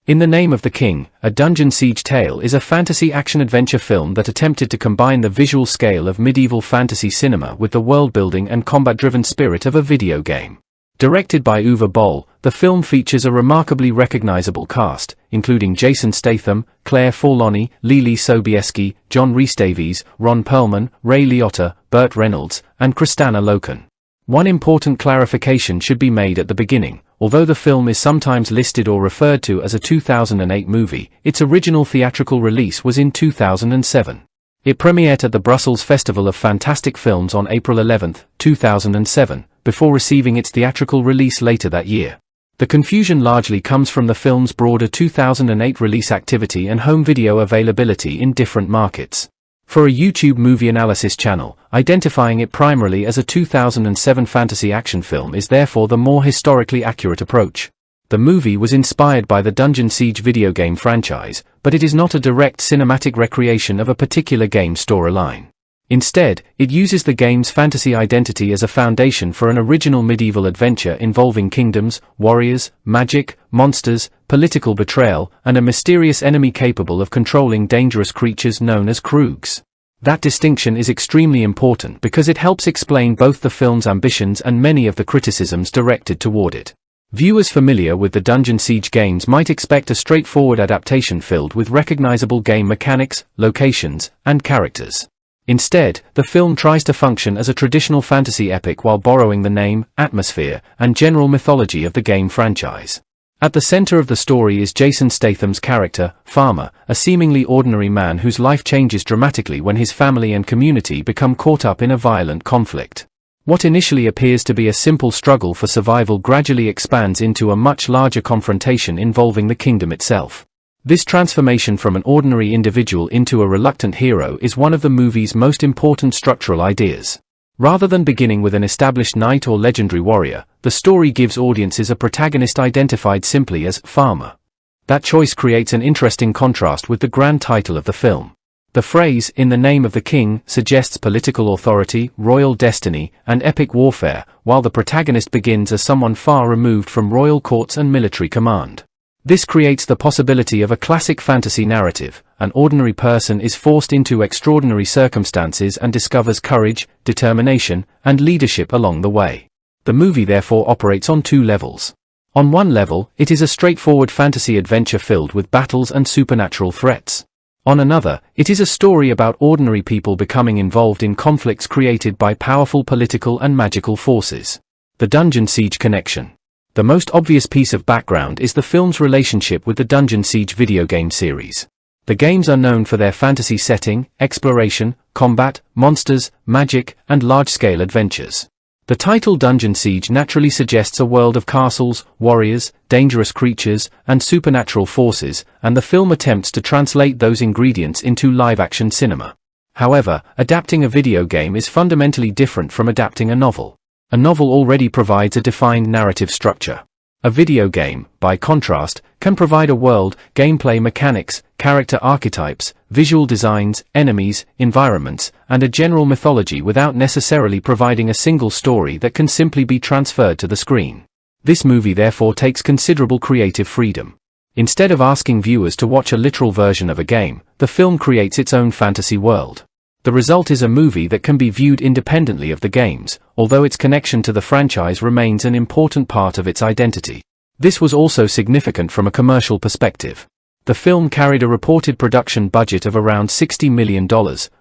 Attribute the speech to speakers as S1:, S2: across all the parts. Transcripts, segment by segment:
S1: In the Name of the King, A Dungeon Siege Tale is a fantasy action-adventure film that attempted to combine the visual scale of medieval fantasy cinema with the world-building and combat-driven spirit of a video game. Directed by Uwe Boll, the film features a remarkably recognizable cast, including Jason Statham, Claire Forlani, Lily Sobieski, John Rhys-Davies, Ron Perlman, Ray Liotta, Burt Reynolds, and Kristanna Loken. One important clarification should be made at the beginning. Although the film is sometimes listed or referred to as a 2008 movie, its original theatrical release was in 2007. It premiered at the Brussels Festival of Fantastic Films on April 11, 2007, before receiving its theatrical release later that year. The confusion largely comes from the film's broader 2008 release activity and home video availability in different markets. For a YouTube movie analysis channel, identifying it primarily as a 2007 fantasy action film is therefore the more historically accurate approach. The movie was inspired by the Dungeon Siege video game franchise, but it is not a direct cinematic recreation of a particular game storyline. Instead, it uses the game's fantasy identity as a foundation for an original medieval adventure involving kingdoms, warriors, magic, monsters, political betrayal, and a mysterious enemy capable of controlling dangerous creatures known as Kroogs. That distinction is extremely important because it helps explain both the film's ambitions and many of the criticisms directed toward it. Viewers familiar with the Dungeon Siege games might expect a straightforward adaptation filled with recognizable game mechanics, locations, and characters. Instead, the film tries to function as a traditional fantasy epic while borrowing the name, atmosphere, and general mythology of the game franchise. At the center of the story is Jason Statham's character, Farmer, a seemingly ordinary man whose life changes dramatically when his family and community become caught up in a violent conflict. What initially appears to be a simple struggle for survival gradually expands into a much larger confrontation involving the kingdom itself. This transformation from an ordinary individual into a reluctant hero is one of the movie's most important structural ideas. Rather than beginning with an established knight or legendary warrior, the story gives audiences a protagonist identified simply as Farmer. That choice creates an interesting contrast with the grand title of the film. The phrase, "In the Name of the King," suggests political authority, royal destiny, and epic warfare, while the protagonist begins as someone far removed from royal courts and military command. This creates the possibility of a classic fantasy narrative. An ordinary person is forced into extraordinary circumstances and discovers courage, determination, and leadership along the way. The movie therefore operates on two levels. On one level, it is a straightforward fantasy adventure filled with battles and supernatural threats. On another, it is a story about ordinary people becoming involved in conflicts created by powerful political and magical forces. The Dungeon Siege connection. The most obvious piece of background is the film's relationship with the Dungeon Siege video game series. The games are known for their fantasy setting, exploration, combat, monsters, magic, and large-scale adventures. The title Dungeon Siege naturally suggests a world of castles, warriors, dangerous creatures, and supernatural forces, and the film attempts to translate those ingredients into live-action cinema. However, adapting a video game is fundamentally different from adapting a novel. A novel already provides a defined narrative structure. A video game, by contrast, can provide a world, gameplay mechanics, character archetypes, visual designs, enemies, environments, and a general mythology without necessarily providing a single story that can simply be transferred to the screen. This movie therefore takes considerable creative freedom. Instead of asking viewers to watch a literal version of a game, the film creates its own fantasy world. The result is a movie that can be viewed independently of the games, although its connection to the franchise remains an important part of its identity. This was also significant from a commercial perspective. The film carried a reported production budget of around $60 million,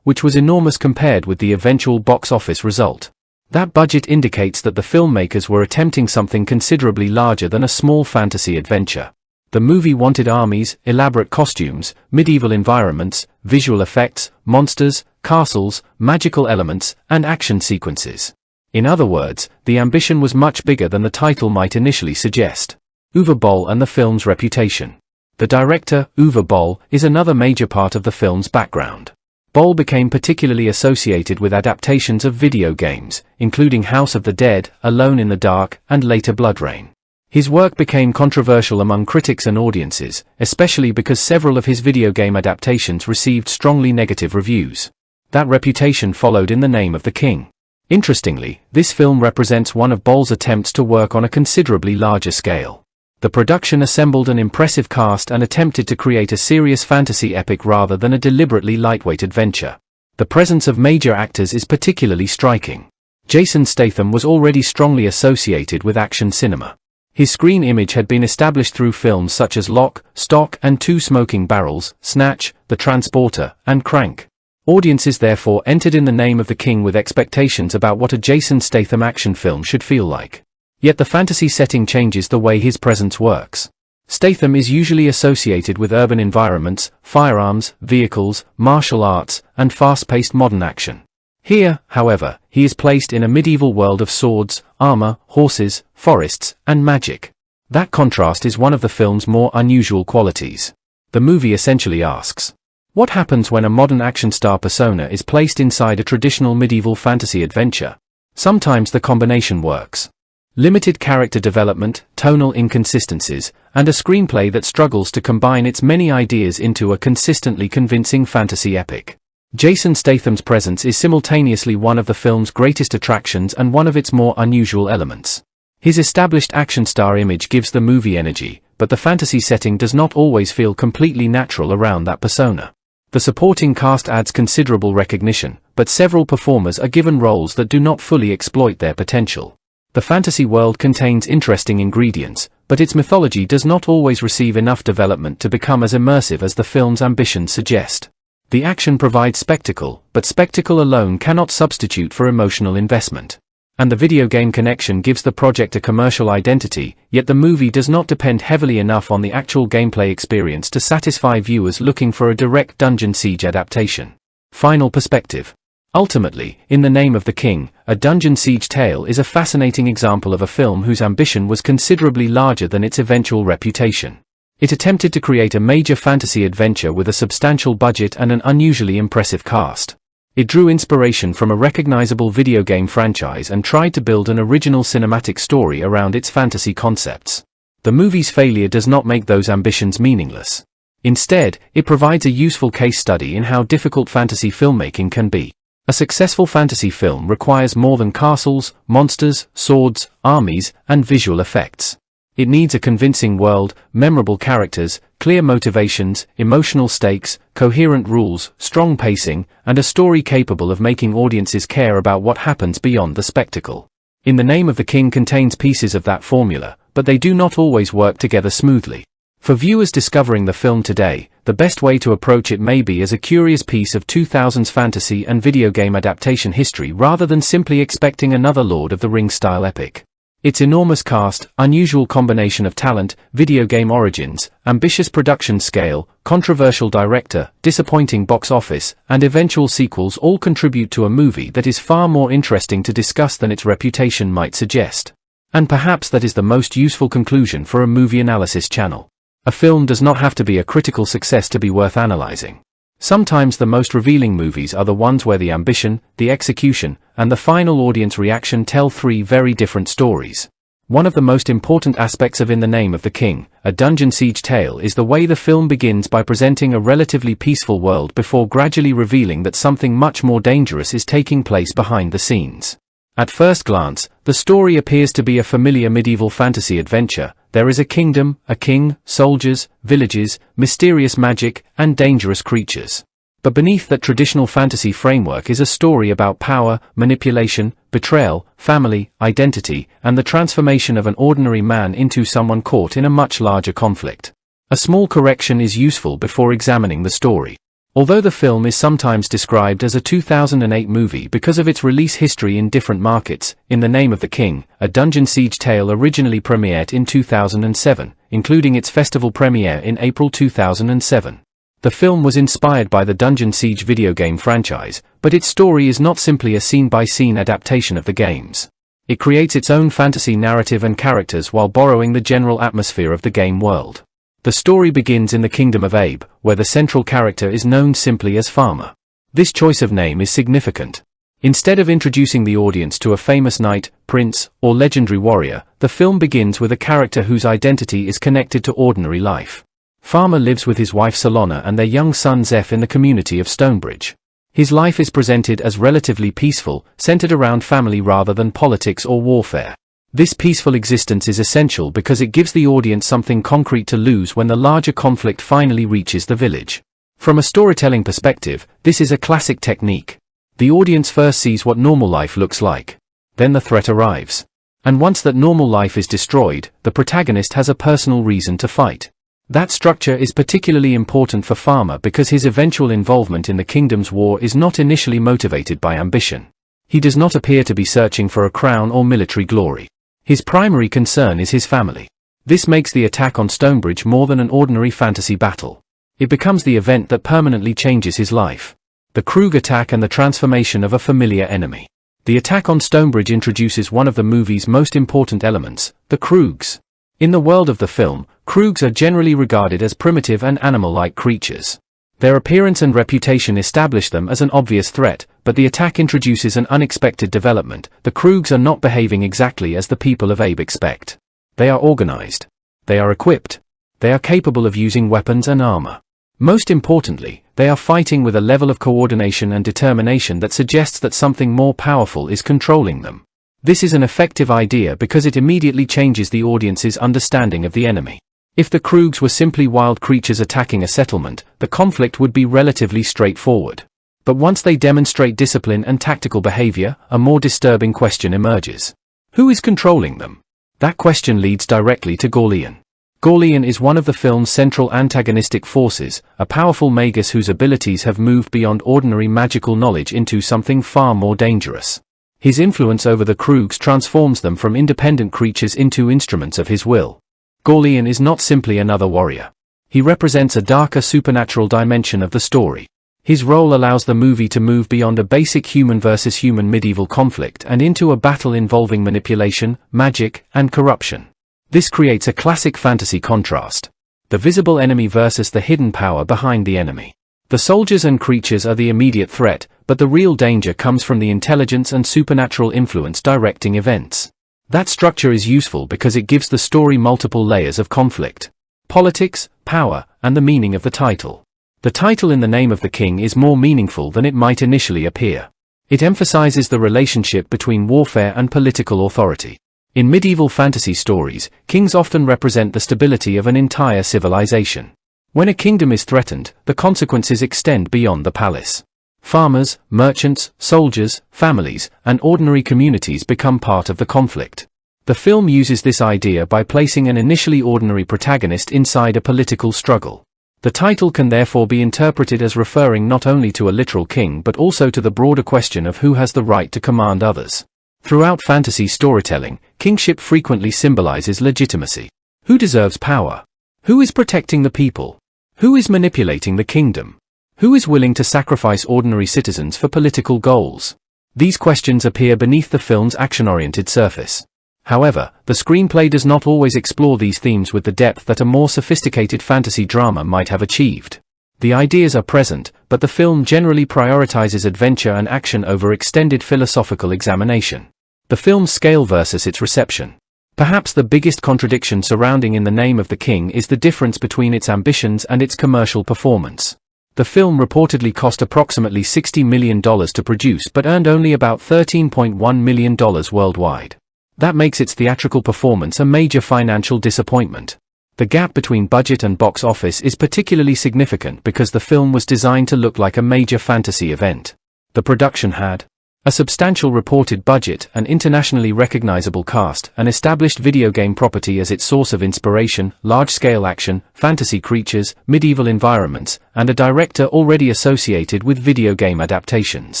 S1: which was enormous compared with the eventual box office result. That budget indicates that the filmmakers were attempting something considerably larger than a small fantasy adventure. The movie wanted armies, elaborate costumes, medieval environments, visual effects, monsters, castles, magical elements, and action sequences. In other words, the ambition was much bigger than the title might initially suggest. Uwe Boll and the film's reputation. The director, Uwe Boll, is another major part of the film's background. Boll became particularly associated with adaptations of video games, including House of the Dead, Alone in the Dark, and later BloodRayne. His work became controversial among critics and audiences, especially because several of his video game adaptations received strongly negative reviews. That reputation followed in the Name of the King. Interestingly, this film represents one of Boll's attempts to work on a considerably larger scale. The production assembled an impressive cast and attempted to create a serious fantasy epic rather than a deliberately lightweight adventure. The presence of major actors is particularly striking. Jason Statham was already strongly associated with action cinema. His screen image had been established through films such as Lock, Stock and Two Smoking Barrels, Snatch, The Transporter, and Crank. Audiences therefore entered In the Name of the King with expectations about what a Jason Statham action film should feel like. Yet the fantasy setting changes the way his presence works. Statham is usually associated with urban environments, firearms, vehicles, martial arts, and fast-paced modern action. Here, however, he is placed in a medieval world of swords, armor, horses, forests, and magic. That contrast is one of the film's more unusual qualities. The movie essentially asks, what happens when a modern action star persona is placed inside a traditional medieval fantasy adventure? Sometimes the combination works. Limited character development, tonal inconsistencies, and a screenplay that struggles to combine its many ideas into a consistently convincing fantasy epic. Jason Statham's presence is simultaneously one of the film's greatest attractions and one of its more unusual elements. His established action star image gives the movie energy, but the fantasy setting does not always feel completely natural around that persona. The supporting cast adds considerable recognition, but several performers are given roles that do not fully exploit their potential. The fantasy world contains interesting ingredients, but its mythology does not always receive enough development to become as immersive as the film's ambitions suggest. The action provides spectacle, but spectacle alone cannot substitute for emotional investment. And the video game connection gives the project a commercial identity, yet the movie does not depend heavily enough on the actual gameplay experience to satisfy viewers looking for a direct Dungeon Siege adaptation. Final perspective. Ultimately, In the Name of the King, a Dungeon Siege tale is a fascinating example of a film whose ambition was considerably larger than its eventual reputation. It attempted to create a major fantasy adventure with a substantial budget and an unusually impressive cast. It drew inspiration from a recognizable video game franchise and tried to build an original cinematic story around its fantasy concepts. The movie's failure does not make those ambitions meaningless. Instead, it provides a useful case study in how difficult fantasy filmmaking can be. A successful fantasy film requires more than castles, monsters, swords, armies, and visual effects. It needs a convincing world, memorable characters, clear motivations, emotional stakes, coherent rules, strong pacing, and a story capable of making audiences care about what happens beyond the spectacle. In the Name of the King contains pieces of that formula, but they do not always work together smoothly. For viewers discovering the film today, the best way to approach it may be as a curious piece of 2000s fantasy and video game adaptation history rather than simply expecting another Lord of the Rings-style epic. Its enormous cast, unusual combination of talent, video game origins, ambitious production scale, controversial director, disappointing box office, and eventual sequels all contribute to a movie that is far more interesting to discuss than its reputation might suggest. And perhaps that is the most useful conclusion for a movie analysis channel. A film does not have to be a critical success to be worth analyzing. Sometimes the most revealing movies are the ones where the ambition, the execution, and the final audience reaction tell three very different stories. One of the most important aspects of In the Name of the King, a Dungeon Siege tale, is the way the film begins by presenting a relatively peaceful world before gradually revealing that something much more dangerous is taking place behind the scenes. At first glance, the story appears to be a familiar medieval fantasy adventure. There is a kingdom, a king, soldiers, villages, mysterious magic, and dangerous creatures. But beneath that traditional fantasy framework is a story about power, manipulation, betrayal, family, identity, and the transformation of an ordinary man into someone caught in a much larger conflict. A small correction is useful before examining the story. Although the film is sometimes described as a 2008 movie because of its release history in different markets, In the Name of the King, a Dungeon Siege tale originally premiered in 2007, including its festival premiere in April 2007. The film was inspired by the Dungeon Siege video game franchise, but its story is not simply a scene-by-scene adaptation of the games. It creates its own fantasy narrative and characters while borrowing the general atmosphere of the game world. The story begins in the Kingdom of Abe, where the central character is known simply as Farmer. This choice of name is significant. Instead of introducing the audience to a famous knight, prince, or legendary warrior, the film begins with a character whose identity is connected to ordinary life. Farmer lives with his wife Solana and their young son Zeph in the community of Stonebridge. His life is presented as relatively peaceful, centered around family rather than politics or warfare. This peaceful existence is essential because it gives the audience something concrete to lose when the larger conflict finally reaches the village. From a storytelling perspective, this is a classic technique. The audience first sees what normal life looks like. Then the threat arrives. And once that normal life is destroyed, the protagonist has a personal reason to fight. That structure is particularly important for Farmer because his eventual involvement in the kingdom's war is not initially motivated by ambition. He does not appear to be searching for a crown or military glory. His primary concern is his family. This makes the attack on Stonebridge more than an ordinary fantasy battle. It becomes the event that permanently changes his life. The Krug attack and the transformation of a familiar enemy. The attack on Stonebridge introduces one of the movie's most important elements, the Krugs. In the world of the film, Krugs are generally regarded as primitive and animal-like creatures. Their appearance and reputation establish them as an obvious threat, but the attack introduces an unexpected development. The Krugs are not behaving exactly as the people of Abe expect. They are organized. They are equipped. They are capable of using weapons and armor. Most importantly, they are fighting with a level of coordination and determination that suggests that something more powerful is controlling them. This is an effective idea because it immediately changes the audience's understanding of the enemy. If the Krugs were simply wild creatures attacking a settlement, the conflict would be relatively straightforward. But once they demonstrate discipline and tactical behavior, a more disturbing question emerges. Who is controlling them? That question leads directly to Gorlian. Gorlian is one of the film's central antagonistic forces, a powerful magus whose abilities have moved beyond ordinary magical knowledge into something far more dangerous. His influence over the Krugs transforms them from independent creatures into instruments of his will. Gorlian is not simply another warrior. He represents a darker supernatural dimension of the story. His role allows the movie to move beyond a basic human versus human medieval conflict and into a battle involving manipulation, magic, and corruption. This creates a classic fantasy contrast. The visible enemy versus the hidden power behind the enemy. The soldiers and creatures are the immediate threat, but the real danger comes from the intelligence and supernatural influence directing events. That structure is useful because it gives the story multiple layers of conflict. Politics, power, and the meaning of the title. The title in the name of the king is more meaningful than it might initially appear. It emphasizes the relationship between warfare and political authority. In medieval fantasy stories, kings often represent the stability of an entire civilization. When a kingdom is threatened, the consequences extend beyond the palace. Farmers, merchants, soldiers, families, and ordinary communities become part of the conflict. The film uses this idea by placing an initially ordinary protagonist inside a political struggle. The title can therefore be interpreted as referring not only to a literal king but also to the broader question of who has the right to command others. Throughout fantasy storytelling, kingship frequently symbolizes legitimacy. Who deserves power? Who is protecting the people? Who is manipulating the kingdom? Who is willing to sacrifice ordinary citizens for political goals? These questions appear beneath the film's action-oriented surface. However, the screenplay does not always explore these themes with the depth that a more sophisticated fantasy drama might have achieved. The ideas are present, but the film generally prioritizes adventure and action over extended philosophical examination. The film's scale versus its reception. Perhaps the biggest contradiction surrounding In the Name of the King is the difference between its ambitions and its commercial performance. The film reportedly cost approximately $60 million to produce but earned only about $13.1 million worldwide. That makes its theatrical performance a major financial disappointment. The gap between budget and box office is particularly significant because the film was designed to look like a major fantasy event. The production had a substantial reported budget, an internationally recognizable cast, an established video game property as its source of inspiration, large-scale action, fantasy creatures, medieval environments, and a director already associated with video game adaptations.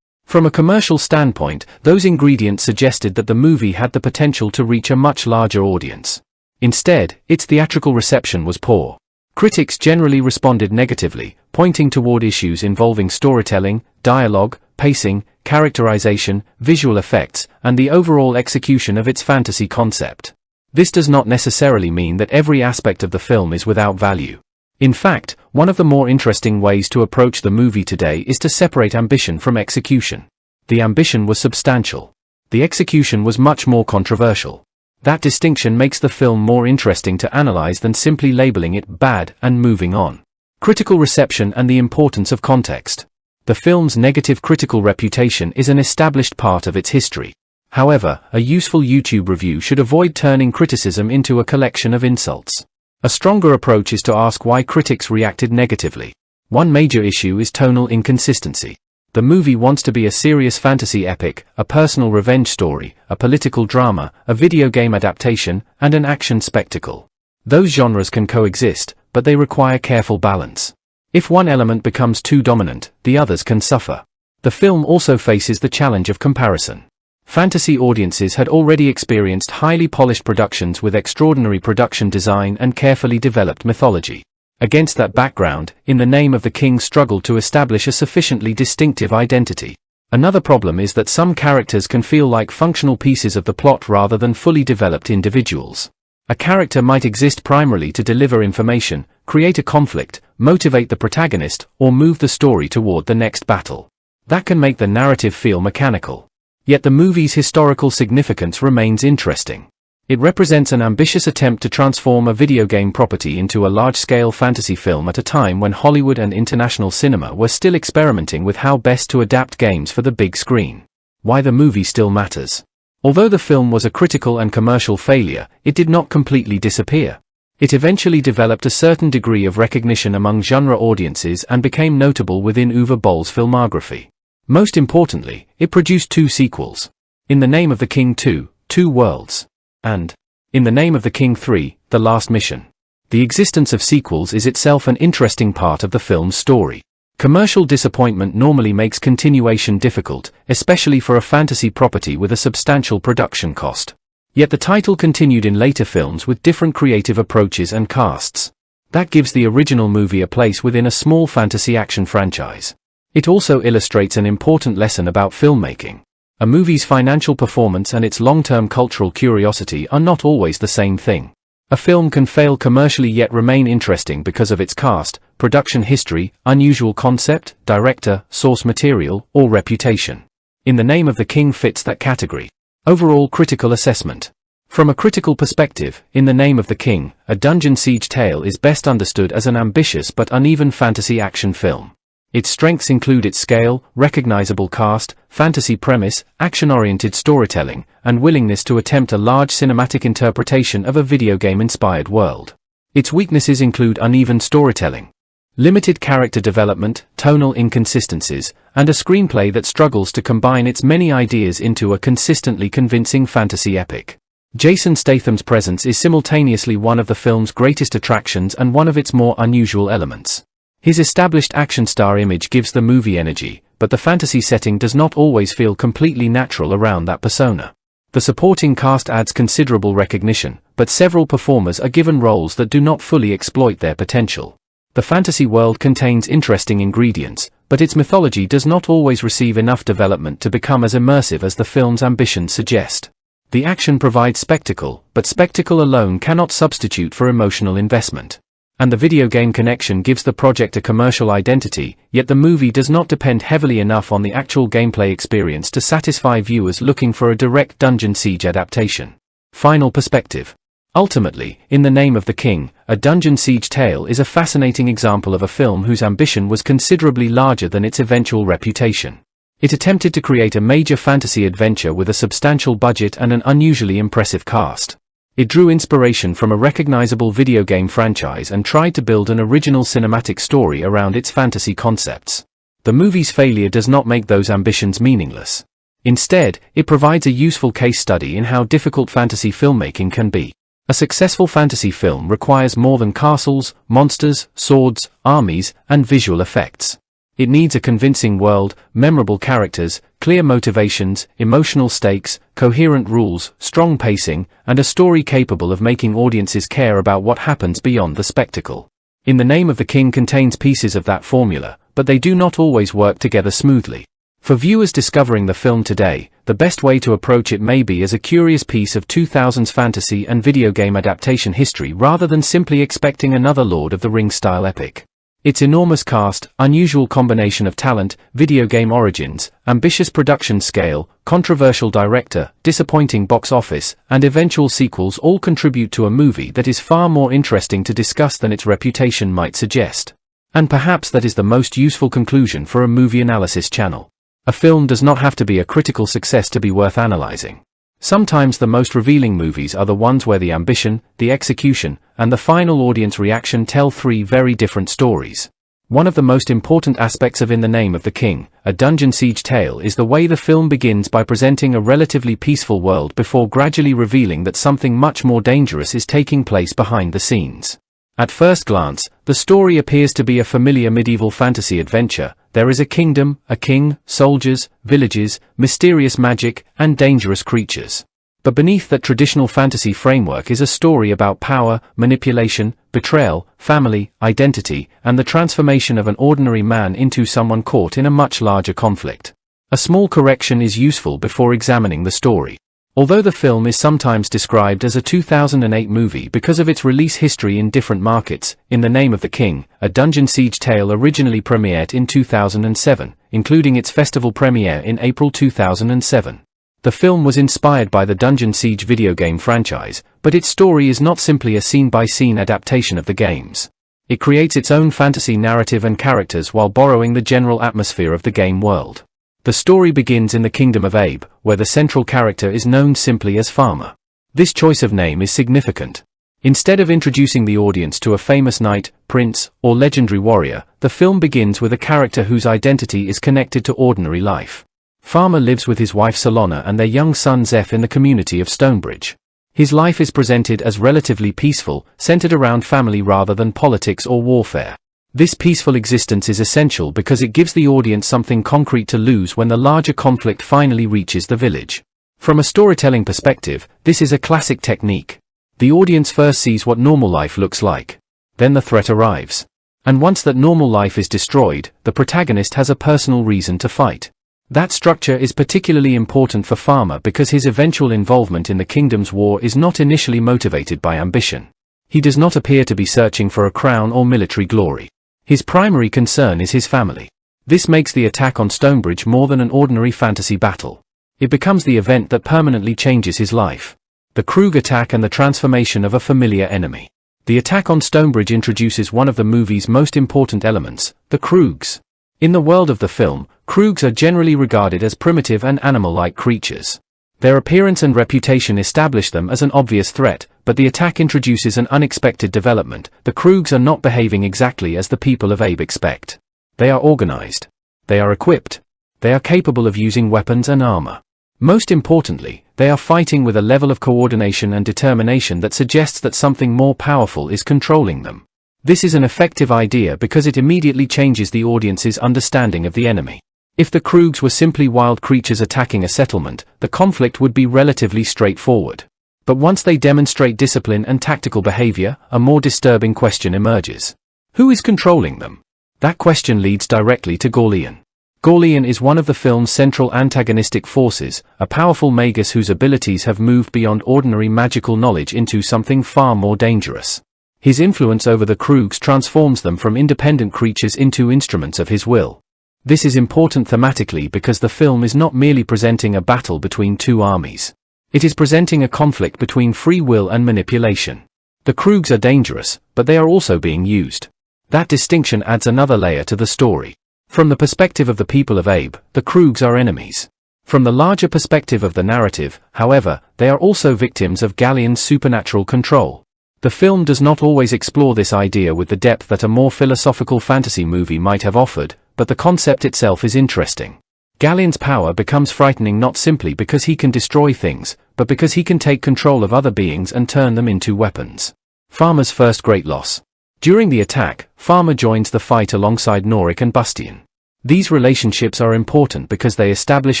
S1: From a commercial standpoint, those ingredients suggested that the movie had the potential to reach a much larger audience. Instead, its theatrical reception was poor. Critics generally responded negatively, pointing toward issues involving storytelling, dialogue, pacing, characterization, visual effects, and the overall execution of its fantasy concept. This does not necessarily mean that every aspect of the film is without value. In fact, one of the more interesting ways to approach the movie today is to separate ambition from execution. The ambition was substantial. The execution was much more controversial. That distinction makes the film more interesting to analyze than simply labeling it bad and moving on. Critical reception and the importance of context. The film's negative critical reputation is an established part of its history. However, a useful YouTube review should avoid turning criticism into a collection of insults. A stronger approach is to ask why critics reacted negatively. One major issue is tonal inconsistency. The movie wants to be a serious fantasy epic, a personal revenge story, a political drama, a video game adaptation, and an action spectacle. Those genres can coexist, but they require careful balance. If one element becomes too dominant, the others can suffer. The film also faces the challenge of comparison. Fantasy audiences had already experienced highly polished productions with extraordinary production design and carefully developed mythology. Against that background, In the Name of the King struggled to establish a sufficiently distinctive identity. Another problem is that some characters can feel like functional pieces of the plot rather than fully developed individuals. A character might exist primarily to deliver information, create a conflict, motivate the protagonist, or move the story toward the next battle. That can make the narrative feel mechanical. Yet the movie's historical significance remains interesting. It represents an ambitious attempt to transform a video game property into a large-scale fantasy film at a time when Hollywood and international cinema were still experimenting with how best to adapt games for the big screen. Why the movie still matters. Although the film was a critical and commercial failure, it did not completely disappear. It eventually developed a certain degree of recognition among genre audiences and became notable within Uwe Boll's filmography. Most importantly, it produced 2 sequels. In the Name of the King 2, Two Worlds, and In the Name of the King 3, The Last Mission. The existence of sequels is itself an interesting part of the film's story. Commercial disappointment normally makes continuation difficult, especially for a fantasy property with a substantial production cost. Yet the title continued in later films with different creative approaches and casts. That gives the original movie a place within a small fantasy action franchise. It also illustrates an important lesson about filmmaking. A movie's financial performance and its long-term cultural curiosity are not always the same thing. A film can fail commercially yet remain interesting because of its cast, production history, unusual concept, director, source material, or reputation. In the Name of the King fits that category. Overall critical assessment. From a critical perspective, In the Name of the King, a dungeon siege tale is best understood as an ambitious but uneven fantasy action film. Its strengths include its scale, recognizable cast, fantasy premise, action-oriented storytelling, and willingness to attempt a large cinematic interpretation of a video game-inspired world. Its weaknesses include uneven storytelling, limited character development, tonal inconsistencies, and a screenplay that struggles to combine its many ideas into a consistently convincing fantasy epic. Jason Statham's presence is simultaneously one of the film's greatest attractions and one of its more unusual elements. His established action star image gives the movie energy, but the fantasy setting does not always feel completely natural around that persona. The supporting cast adds considerable recognition, but several performers are given roles that do not fully exploit their potential. The fantasy world contains interesting ingredients, but its mythology does not always receive enough development to become as immersive as the film's ambitions suggest. The action provides spectacle, but spectacle alone cannot substitute for emotional investment. And the video game connection gives the project a commercial identity, yet the movie does not depend heavily enough on the actual gameplay experience to satisfy viewers looking for a direct dungeon siege adaptation. Final perspective. Ultimately, In the Name of the King, a dungeon siege tale is a fascinating example of a film whose ambition was considerably larger than its eventual reputation. It attempted to create a major fantasy adventure with a substantial budget and an unusually impressive cast. It drew inspiration from a recognizable video game franchise and tried to build an original cinematic story around its fantasy concepts. The movie's failure does not make those ambitions meaningless. Instead, it provides a useful case study in how difficult fantasy filmmaking can be. A successful fantasy film requires more than castles, monsters, swords, armies, and visual effects. It needs a convincing world, memorable characters, clear motivations, emotional stakes, coherent rules, strong pacing, and a story capable of making audiences care about what happens beyond the spectacle. In the Name of the King contains pieces of that formula, but they do not always work together smoothly. For viewers discovering the film today, the best way to approach it may be as a curious piece of 2000s fantasy and video game adaptation history rather than simply expecting another Lord of the Rings-style epic. Its enormous cast, unusual combination of talent, video game origins, ambitious production scale, controversial director, disappointing box office, and eventual sequels all contribute to a movie that is far more interesting to discuss than its reputation might suggest. And perhaps that is the most useful conclusion for a movie analysis channel. A film does not have to be a critical success to be worth analyzing. Sometimes the most revealing movies are the ones where the ambition, the execution, and the final audience reaction tell three very different stories. One of the most important aspects of In the Name of the King, a dungeon siege tale, is the way the film begins by presenting a relatively peaceful world before gradually revealing that something much more dangerous is taking place behind the scenes. At first glance, the story appears to be a familiar medieval fantasy adventure. There is a kingdom, a king, soldiers, villages, mysterious magic, and dangerous creatures. But beneath that traditional fantasy framework is a story about power, manipulation, betrayal, family, identity, and the transformation of an ordinary man into someone caught in a much larger conflict. A small correction is useful before examining the story. Although the film is sometimes described as a 2008 movie because of its release history in different markets, In the Name of the King, a dungeon siege tale originally premiered in 2007, including its festival premiere in April 2007. The film was inspired by the Dungeon Siege video game franchise, but its story is not simply a scene-by-scene adaptation of the games. It creates its own fantasy narrative and characters while borrowing the general atmosphere of the game world. The story begins in the Kingdom of Abe, where the central character is known simply as Farmer. This choice of name is significant. Instead of introducing the audience to a famous knight, prince, or legendary warrior, the film begins with a character whose identity is connected to ordinary life. Farmer lives with his wife Solana and their young son Zeph in the community of Stonebridge. His life is presented as relatively peaceful, centered around family rather than politics or warfare. This peaceful existence is essential because it gives the audience something concrete to lose when the larger conflict finally reaches the village. From a storytelling perspective, this is a classic technique. The audience first sees what normal life looks like. Then the threat arrives. And once that normal life is destroyed, the protagonist has a personal reason to fight. That structure is particularly important for Farmer because his eventual involvement in the kingdom's war is not initially motivated by ambition. He does not appear to be searching for a crown or military glory. His primary concern is his family. This makes the attack on Stonebridge more than an ordinary fantasy battle. It becomes the event that permanently changes his life. The Krug attack and the transformation of a familiar enemy. The attack on Stonebridge introduces one of the movie's most important elements, the Krugs. In the world of the film, Krugs are generally regarded as primitive and animal-like creatures. Their appearance and reputation establish them as an obvious threat, but the attack introduces an unexpected development. The Krugs are not behaving exactly as the people of Abe expect. They are organized. They are equipped. They are capable of using weapons and armor. Most importantly, they are fighting with a level of coordination and determination that suggests that something more powerful is controlling them. This is an effective idea because it immediately changes the audience's understanding of the enemy. If the Krugs were simply wild creatures attacking a settlement, the conflict would be relatively straightforward. But once they demonstrate discipline and tactical behavior, a more disturbing question emerges. Who is controlling them? That question leads directly to Gorlian. Gorlian is one of the film's central antagonistic forces, a powerful magus whose abilities have moved beyond ordinary magical knowledge into something far more dangerous. His influence over the Krugs transforms them from independent creatures into instruments of his will. This is important thematically because the film is not merely presenting a battle between two armies. It is presenting a conflict between free will and manipulation. The Krugs are dangerous, but they are also being used. That distinction adds another layer to the story. From the perspective of the people of Abe, the Krugs are enemies. From the larger perspective of the narrative, however, they are also victims of Gallian's supernatural control. The film does not always explore this idea with the depth that a more philosophical fantasy movie might have offered, but the concept itself is interesting. Gallian's power becomes frightening not simply because he can destroy things, but because he can take control of other beings and turn them into weapons. Farmer's first great loss. During the attack, Farmer joins the fight alongside Norik and Bustian. These relationships are important because they establish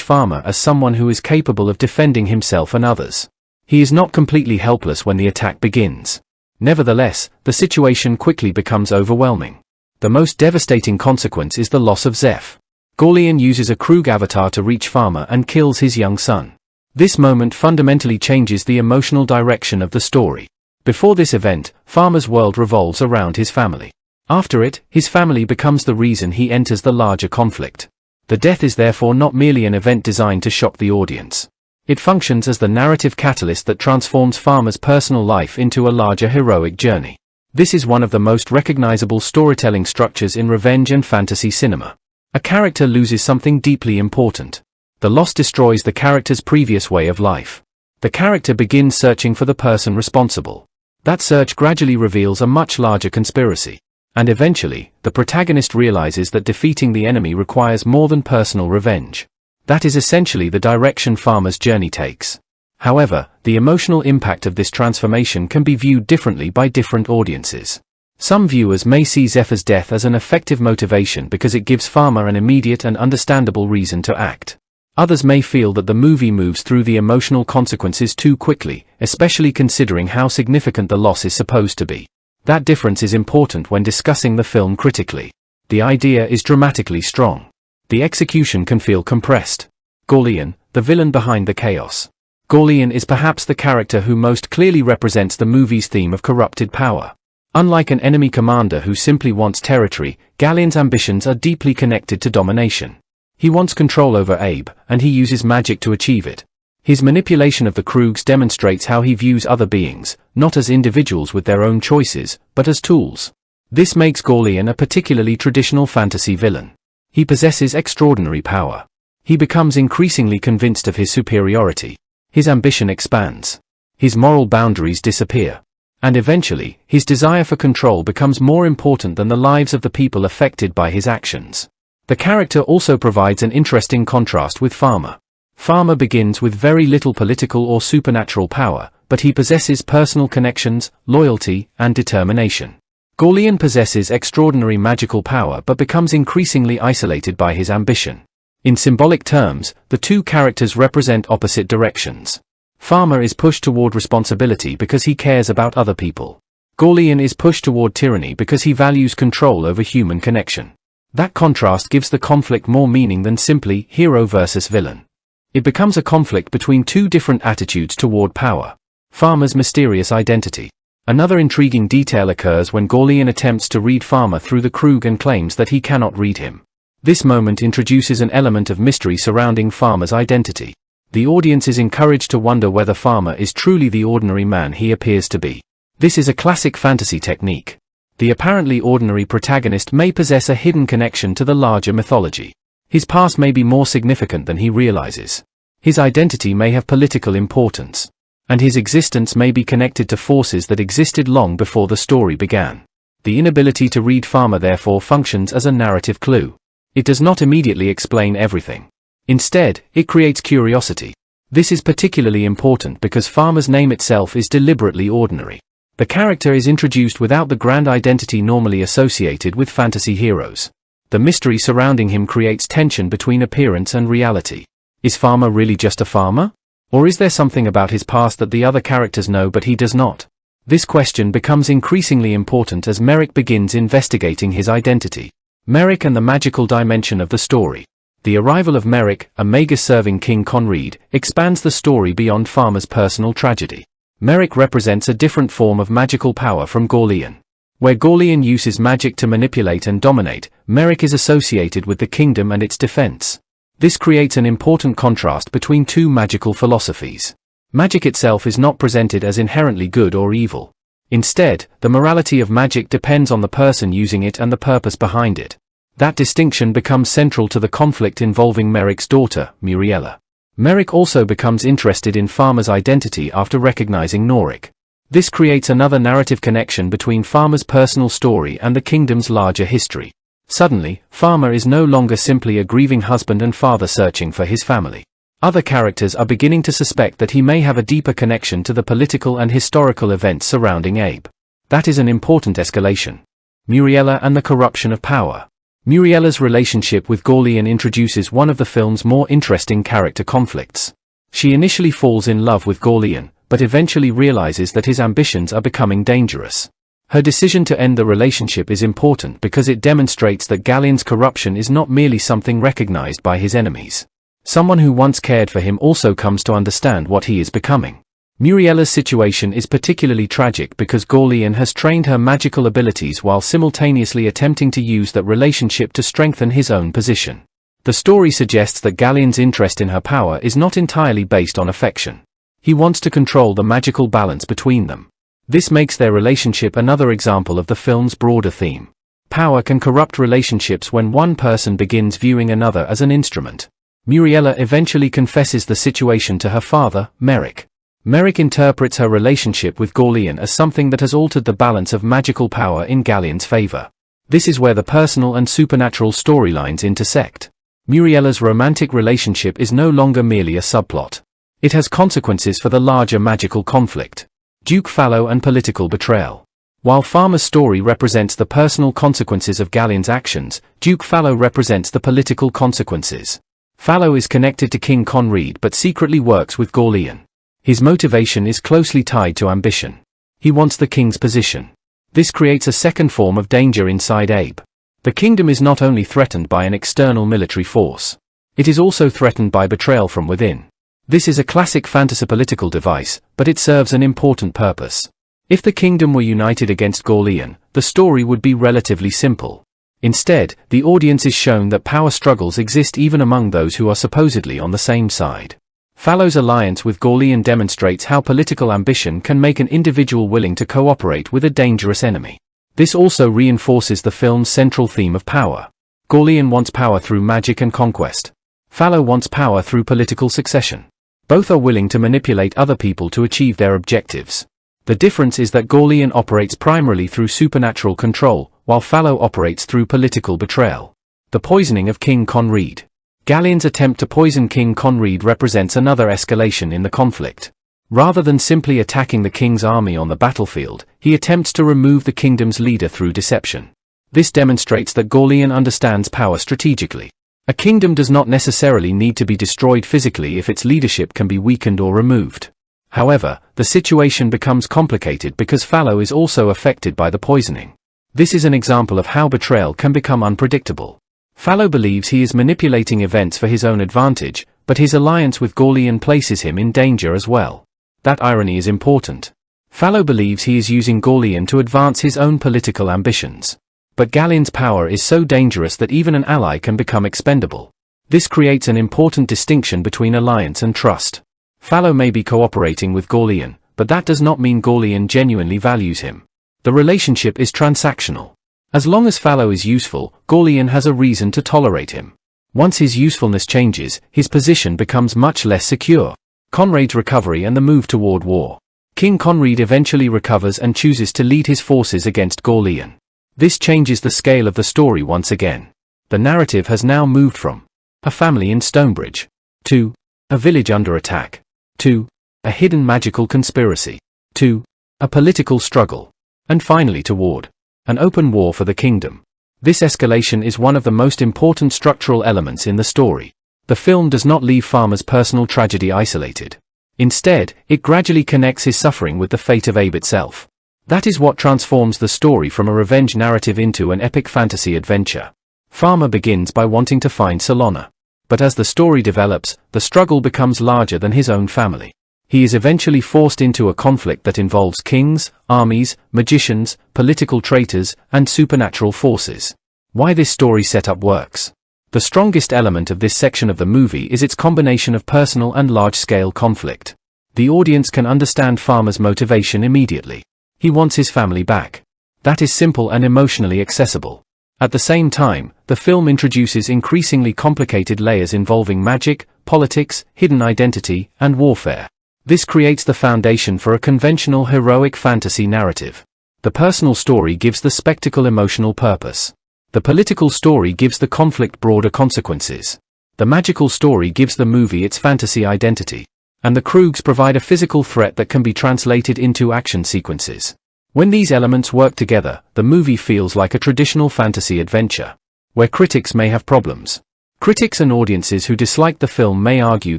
S1: Farmer as someone who is capable of defending himself and others. He is not completely helpless when the attack begins. Nevertheless, the situation quickly becomes overwhelming. The most devastating consequence is the loss of Zeph. Gorlian uses a Krug avatar to reach Farmer and kills his young son. This moment fundamentally changes the emotional direction of the story. Before this event, Farmer's world revolves around his family. After it, his family becomes the reason he enters the larger conflict. The death is therefore not merely an event designed to shock the audience. It functions as the narrative catalyst that transforms Farmer's personal life into a larger heroic journey. This is one of the most recognizable storytelling structures in revenge and fantasy cinema. A character loses something deeply important. The loss destroys the character's previous way of life. The character begins searching for the person responsible. That search gradually reveals a much larger conspiracy. And eventually, the protagonist realizes that defeating the enemy requires more than personal revenge. That is essentially the direction Farmer's journey takes. However, the emotional impact of this transformation can be viewed differently by different audiences. Some viewers may see Zephyr's death as an effective motivation because it gives Farmer an immediate and understandable reason to act. Others may feel that the movie moves through the emotional consequences too quickly, especially considering how significant the loss is supposed to be. That difference is important when discussing the film critically. The idea is dramatically strong. The execution can feel compressed. Gorlian, the villain behind the chaos. Gorlian is perhaps the character who most clearly represents the movie's theme of corrupted power. Unlike an enemy commander who simply wants territory, Gallian's ambitions are deeply connected to domination. He wants control over Abe, and he uses magic to achieve it. His manipulation of the Kroogs demonstrates how he views other beings, not as individuals with their own choices, but as tools. This makes Gorlian a particularly traditional fantasy villain. He possesses extraordinary power. He becomes increasingly convinced of his superiority. His ambition expands. His moral boundaries disappear. And eventually, his desire for control becomes more important than the lives of the people affected by his actions. The character also provides an interesting contrast with Farmer. Farmer begins with very little political or supernatural power, but he possesses personal connections, loyalty, and determination. Gorlian possesses extraordinary magical power but becomes increasingly isolated by his ambition. In symbolic terms, the two characters represent opposite directions. Farmer is pushed toward responsibility because he cares about other people. Gorlian is pushed toward tyranny because he values control over human connection. That contrast gives the conflict more meaning than simply hero versus villain. It becomes a conflict between two different attitudes toward power. Farmer's mysterious identity. Another intriguing detail occurs when Gorlian attempts to read Farmer through the Kroog and claims that he cannot read him. This moment introduces an element of mystery surrounding Farmer's identity. The audience is encouraged to wonder whether Farmer is truly the ordinary man he appears to be. This is a classic fantasy technique. The apparently ordinary protagonist may possess a hidden connection to the larger mythology. His past may be more significant than he realizes. His identity may have political importance. And his existence may be connected to forces that existed long before the story began. The inability to read Farmer therefore functions as a narrative clue. It does not immediately explain everything. Instead, it creates curiosity. This is particularly important because Farmer's name itself is deliberately ordinary. The character is introduced without the grand identity normally associated with fantasy heroes. The mystery surrounding him creates tension between appearance and reality. Is Farmer really just a farmer? Or is there something about his past that the other characters know but he does not? This question becomes increasingly important as Merrick begins investigating his identity. Merrick and the magical dimension of the story. The arrival of Merrick, a Magus-serving King Conread, expands the story beyond Farmer's personal tragedy. Merrick represents a different form of magical power from Gorlian. Where Gorlian uses magic to manipulate and dominate, Merrick is associated with the kingdom and its defense. This creates an important contrast between two magical philosophies. Magic itself is not presented as inherently good or evil. Instead, the morality of magic depends on the person using it and the purpose behind it. That distinction becomes central to the conflict involving Merrick's daughter, Muriela. Merrick also becomes interested in Farmer's identity after recognizing Norik. This creates another narrative connection between Farmer's personal story and the kingdom's larger history. Suddenly, Farmer is no longer simply a grieving husband and father searching for his family. Other characters are beginning to suspect that he may have a deeper connection to the political and historical events surrounding Abe. That is an important escalation. Muriela and the corruption of power. Muriela's relationship with Gorlian introduces one of the film's more interesting character conflicts. She initially falls in love with Gorlian, but eventually realizes that his ambitions are becoming dangerous. Her decision to end the relationship is important because it demonstrates that Gallian's corruption is not merely something recognized by his enemies. Someone who once cared for him also comes to understand what he is becoming. Muriela's situation is particularly tragic because Gorlian has trained her magical abilities while simultaneously attempting to use that relationship to strengthen his own position. The story suggests that Gallian's interest in her power is not entirely based on affection. He wants to control the magical balance between them. This makes their relationship another example of the film's broader theme. Power can corrupt relationships when one person begins viewing another as an instrument. Muriela eventually confesses the situation to her father, Merrick. Merrick interprets her relationship with Gorlian as something that has altered the balance of magical power in Gallian's favor. This is where the personal and supernatural storylines intersect. Muriella's romantic relationship is no longer merely a subplot. It has consequences for the larger magical conflict. Duke Fallow and political betrayal. While Farmer's story represents the personal consequences of Gallian's actions, Duke Fallow represents the political consequences. Fallow is connected to King Conread but secretly works with Gorlian. His motivation is closely tied to ambition. He wants the king's position. This creates a second form of danger inside Abe. The kingdom is not only threatened by an external military force. It is also threatened by betrayal from within. This is a classic fantasy political device, but it serves an important purpose. If the kingdom were united against Gorlian, the story would be relatively simple. Instead, the audience is shown that power struggles exist even among those who are supposedly on the same side. Fallow's alliance with Gorlian demonstrates how political ambition can make an individual willing to cooperate with a dangerous enemy. This also reinforces the film's central theme of power. Gorlian wants power through magic and conquest. Fallow wants power through political succession. Both are willing to manipulate other people to achieve their objectives. The difference is that Gorlian operates primarily through supernatural control, while Fallow operates through political betrayal. The poisoning of King Conread. Gallian's attempt to poison King Conread represents another escalation in the conflict. Rather than simply attacking the king's army on the battlefield, he attempts to remove the kingdom's leader through deception. This demonstrates that Gorlian understands power strategically. A kingdom does not necessarily need to be destroyed physically if its leadership can be weakened or removed. However, the situation becomes complicated because Fallow is also affected by the poisoning. This is an example of how betrayal can become unpredictable. Fallow believes he is manipulating events for his own advantage, but his alliance with Gorlian places him in danger as well. That irony is important. Fallow believes he is using Gorlian to advance his own political ambitions. But Gallian's power is so dangerous that even an ally can become expendable. This creates an important distinction between alliance and trust. Fallow may be cooperating with Gorlian, but that does not mean Gorlian genuinely values him. The relationship is transactional. As long as Fallow is useful, Gorlian has a reason to tolerate him. Once his usefulness changes, his position becomes much less secure. Conrad's recovery and the move toward war. King Conread eventually recovers and chooses to lead his forces against Gorlian. This changes the scale of the story once again. The narrative has now moved from a family in Stonebridge to a village under attack to a hidden magical conspiracy to a political struggle, and finally toward an open war for the kingdom. This escalation is one of the most important structural elements in the story. The film does not leave Farmer's personal tragedy isolated. Instead, it gradually connects his suffering with the fate of Abe itself. That is what transforms the story from a revenge narrative into an epic fantasy adventure. Farmer begins by wanting to find Solana. But as the story develops, the struggle becomes larger than his own family. He is eventually forced into a conflict that involves kings, armies, magicians, political traitors, and supernatural forces. Why this story setup works. The strongest element of this section of the movie is its combination of personal and large-scale conflict. The audience can understand Farmer's motivation immediately. He wants his family back. That is simple and emotionally accessible. At the same time, the film introduces increasingly complicated layers involving magic, politics, hidden identity, and warfare. This creates the foundation for a conventional heroic fantasy narrative. The personal story gives the spectacle emotional purpose. The political story gives the conflict broader consequences. The magical story gives the movie its fantasy identity. And the Kroogs provide a physical threat that can be translated into action sequences. When these elements work together, the movie feels like a traditional fantasy adventure. Where critics may have problems. Critics and audiences who dislike the film may argue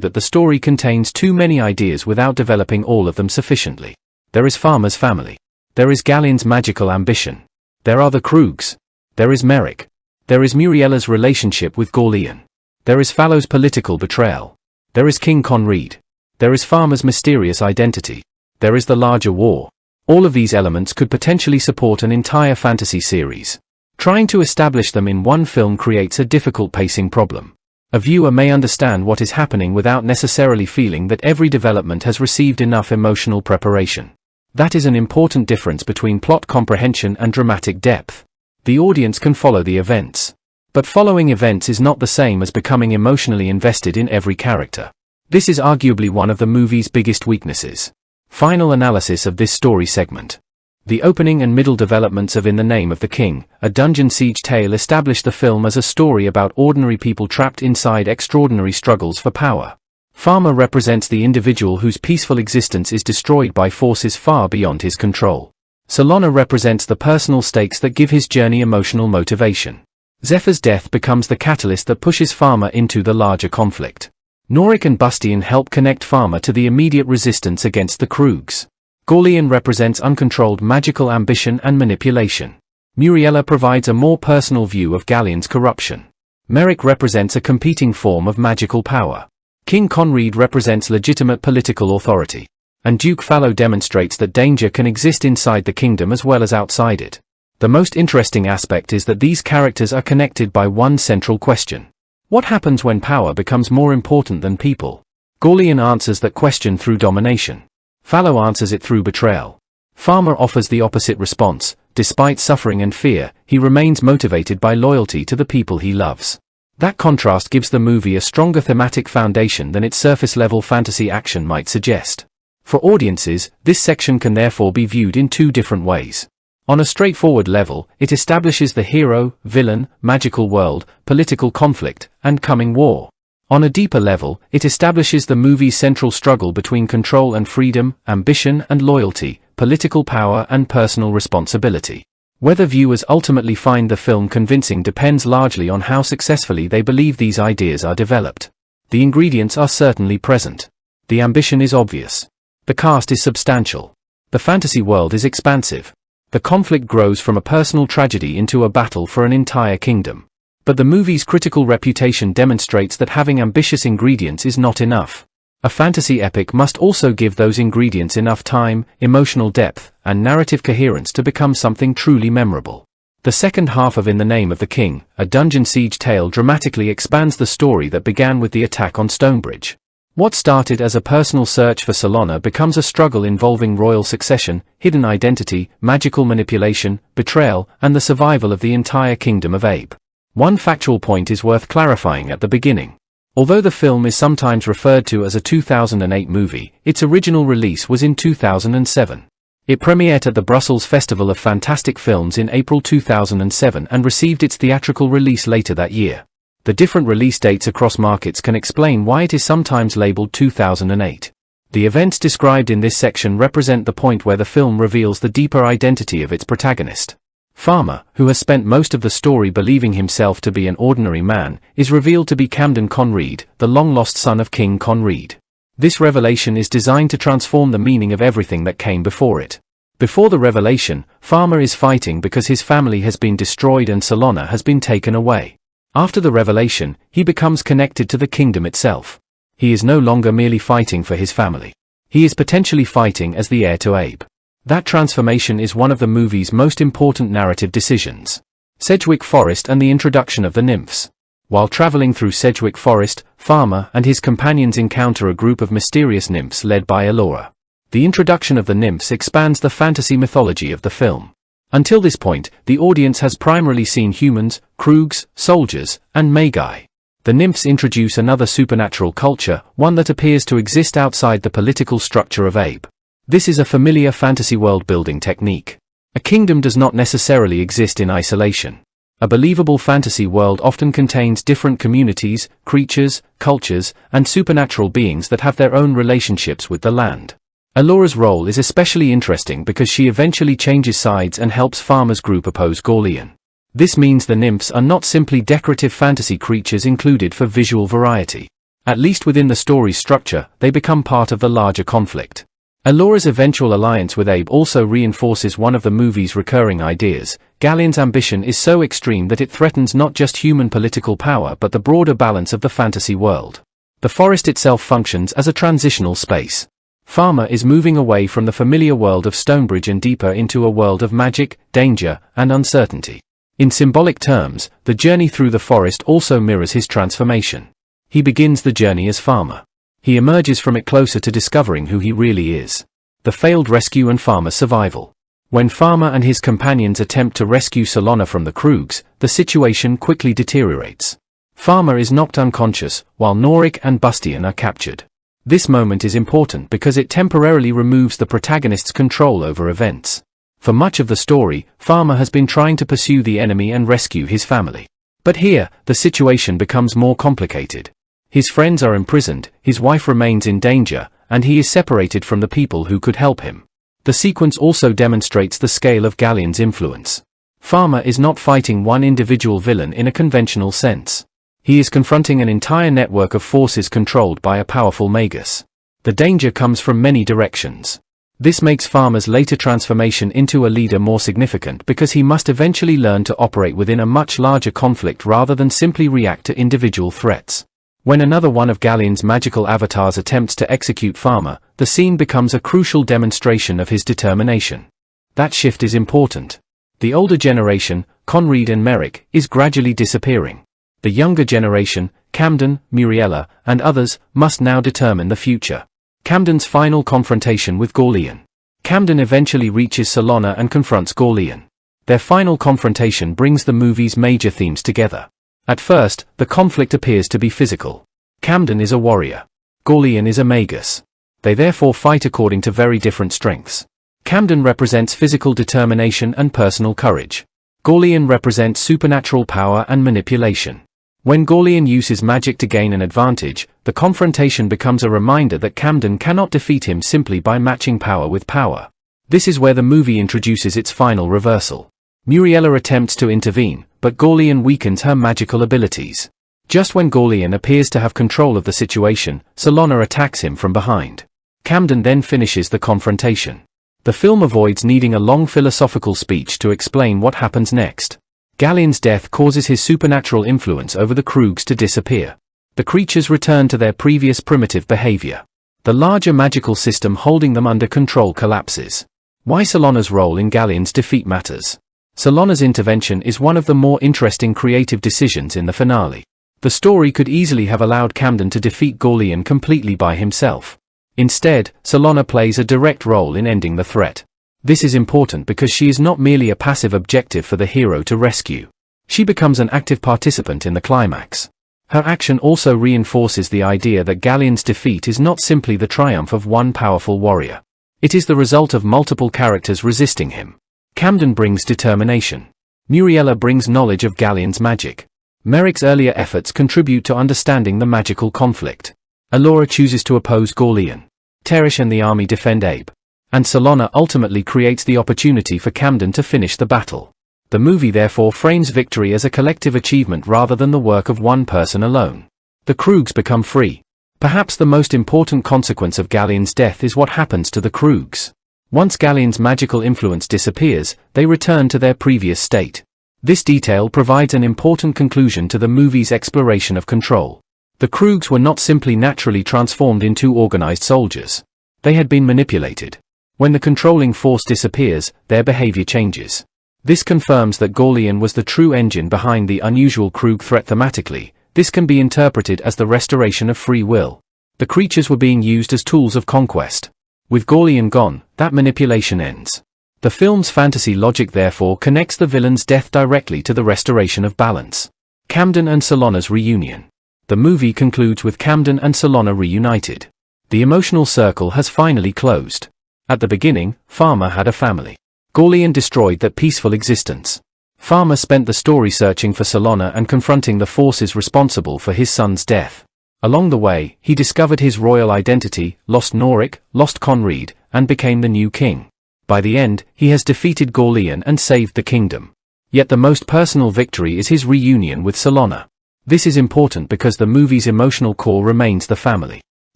S1: that the story contains too many ideas without developing all of them sufficiently. There is Farmer's family. There is Gallian's magical ambition. There are the Kroogs. There is Merrick. There is Muriella's relationship with Gorlian. There is Fallow's political betrayal. There is King Conread. There is Farmer's mysterious identity. There is the larger war. All of these elements could potentially support an entire fantasy series. Trying to establish them in one film creates a difficult pacing problem. A viewer may understand what is happening without necessarily feeling that every development has received enough emotional preparation. That is an important difference between plot comprehension and dramatic depth. The audience can follow the events. But following events is not the same as becoming emotionally invested in every character. This is arguably one of the movie's biggest weaknesses. Final analysis of this story segment. The opening and middle developments of In the Name of the King, a dungeon siege tale established the film as a story about ordinary people trapped inside extraordinary struggles for power. Farmer represents the individual whose peaceful existence is destroyed by forces far beyond his control. Solana represents the personal stakes that give his journey emotional motivation. Zephyr's death becomes the catalyst that pushes Farmer into the larger conflict. Norik and Bustian help connect Farmer to the immediate resistance against the Kroogs. Gorlian represents uncontrolled magical ambition and manipulation. Muriella provides a more personal view of Galleon's corruption. Merrick represents a competing form of magical power. King Conread represents legitimate political authority. And Duke Fallow demonstrates that danger can exist inside the kingdom as well as outside it. The most interesting aspect is that these characters are connected by one central question. What happens when power becomes more important than people? Gorlian answers that question through domination. Fallow answers it through betrayal. Farmer offers the opposite response. Despite suffering and fear, he remains motivated by loyalty to the people he loves. That contrast gives the movie a stronger thematic foundation than its surface-level fantasy action might suggest. For audiences, this section can therefore be viewed in two different ways. On a straightforward level, it establishes the hero, villain, magical world, political conflict, and coming war. On a deeper level, it establishes the movie's central struggle between control and freedom, ambition and loyalty, political power and personal responsibility. Whether viewers ultimately find the film convincing depends largely on how successfully they believe these ideas are developed. The ingredients are certainly present. The ambition is obvious. The cast is substantial. The fantasy world is expansive. The conflict grows from a personal tragedy into a battle for an entire kingdom. But the movie's critical reputation demonstrates that having ambitious ingredients is not enough. A fantasy epic must also give those ingredients enough time, emotional depth, and narrative coherence to become something truly memorable. The second half of In the Name of the King, a dungeon siege tale, dramatically expands the story that began with the attack on Stonebridge. What started as a personal search for Solana becomes a struggle involving royal succession, hidden identity, magical manipulation, betrayal, and the survival of the entire kingdom of Abe. One factual point is worth clarifying at the beginning. Although the film is sometimes referred to as a 2008 movie, its original release was in 2007. It premiered at the Brussels Festival of Fantastic Films in April 2007 and received its theatrical release later that year. The different release dates across markets can explain why it is sometimes labeled 2008. The events described in this section represent the point where the film reveals the deeper identity of its protagonist. Farmer, who has spent most of the story believing himself to be an ordinary man, is revealed to be Camden Conread, the long-lost son of King Conread. This revelation is designed to transform the meaning of everything that came before it. Before the revelation, Farmer is fighting because his family has been destroyed and Solana has been taken away. After the revelation, he becomes connected to the kingdom itself. He is no longer merely fighting for his family. He is potentially fighting as the heir to Abe. That transformation is one of the movie's most important narrative decisions. Sedgwick Forest and the introduction of the nymphs. While traveling through Sedgwick Forest, Farmer and his companions encounter a group of mysterious nymphs led by Elora. The introduction of the nymphs expands the fantasy mythology of the film. Until this point, the audience has primarily seen humans, Kroogs, soldiers, and Magi. The nymphs introduce another supernatural culture, one that appears to exist outside the political structure of Abe. This is a familiar fantasy world-building technique. A kingdom does not necessarily exist in isolation. A believable fantasy world often contains different communities, creatures, cultures, and supernatural beings that have their own relationships with the land. Elora's role is especially interesting because she eventually changes sides and helps Farmer's group oppose Gorlian. This means the nymphs are not simply decorative fantasy creatures included for visual variety. At least within the story's structure, they become part of the larger conflict. Elora's eventual alliance with Abe also reinforces one of the movie's recurring ideas. Galleon's ambition is so extreme that it threatens not just human political power but the broader balance of the fantasy world. The forest itself functions as a transitional space. Farmer is moving away from the familiar world of Stonebridge and deeper into a world of magic, danger, and uncertainty. In symbolic terms, the journey through the forest also mirrors his transformation. He begins the journey as Farmer. He emerges from it closer to discovering who he really is. The failed rescue and Farmer's survival. When Farmer and his companions attempt to rescue Solana from the Kroogs, the situation quickly deteriorates. Farmer is knocked unconscious, while Norik and Bustian are captured. This moment is important because it temporarily removes the protagonist's control over events. For much of the story, Farmer has been trying to pursue the enemy and rescue his family. But here, the situation becomes more complicated. His friends are imprisoned, his wife remains in danger, and he is separated from the people who could help him. The sequence also demonstrates the scale of Galleon's influence. Farmer is not fighting one individual villain in a conventional sense. He is confronting an entire network of forces controlled by a powerful magus. The danger comes from many directions. This makes Farmer's later transformation into a leader more significant because he must eventually learn to operate within a much larger conflict rather than simply react to individual threats. When another one of Galleon's magical avatars attempts to execute Farmer, the scene becomes a crucial demonstration of his determination. That shift is important. The older generation, Conrad and Merrick, is gradually disappearing. The younger generation, Camden, Muriella, and others, must now determine the future. Camden's final confrontation with Galleon. Camden eventually reaches Salona and confronts Galleon. Their final confrontation brings the movie's major themes together. At first, the conflict appears to be physical. Camden is a warrior. Galleon is a magus. They therefore fight according to very different strengths. Camden represents physical determination and personal courage. Galleon represents supernatural power and manipulation. When Galleon uses magic to gain an advantage, the confrontation becomes a reminder that Camden cannot defeat him simply by matching power with power. This is where the movie introduces its final reversal. Muriella attempts to intervene, but Galleon weakens her magical abilities. Just when Galleon appears to have control of the situation, Salona attacks him from behind. Camden then finishes the confrontation. The film avoids needing a long philosophical speech to explain what happens next. Galleon's death causes his supernatural influence over the Kroogs to disappear. The creatures return to their previous primitive behavior. The larger magical system holding them under control collapses. Why Salona's role in Galleon's defeat matters. Salona's intervention is one of the more interesting creative decisions in the finale. The story could easily have allowed Camden to defeat Galleon completely by himself. Instead, Salona plays a direct role in ending the threat. This is important because she is not merely a passive objective for the hero to rescue. She becomes an active participant in the climax. Her action also reinforces the idea that Galleon's defeat is not simply the triumph of one powerful warrior. It is the result of multiple characters resisting him. Camden brings determination. Muriella brings knowledge of Galleon's magic. Merrick's earlier efforts contribute to understanding the magical conflict. Allura chooses to oppose Galleon. Teresh and the army defend Abe. And Salona ultimately creates the opportunity for Camden to finish the battle. The movie therefore frames victory as a collective achievement rather than the work of one person alone. The Kroogs become free. Perhaps the most important consequence of Galleon's death is what happens to the Kroogs. Once Galleon's magical influence disappears, they return to their previous state. This detail provides an important conclusion to the movie's exploration of control. The Kroogs were not simply naturally transformed into organized soldiers. They had been manipulated. When the controlling force disappears, their behavior changes. This confirms that Galleon was the true engine behind the unusual Kroog threat thematically. This can be interpreted as the restoration of free will. The creatures were being used as tools of conquest. With Galleon gone, that manipulation ends. The film's fantasy logic therefore connects the villain's death directly to the restoration of balance. Camden and Salona's reunion. The movie concludes with Camden and Salona reunited. The emotional circle has finally closed. At the beginning, Farmer had a family. Galleon destroyed that peaceful existence. Farmer spent the story searching for Salona and confronting the forces responsible for his son's death. Along the way, he discovered his royal identity, lost Norik, lost Conrad, and became the new king. By the end, he has defeated Galleon and saved the kingdom. Yet the most personal victory is his reunion with Salona. This is important because the movie's emotional core remains the family.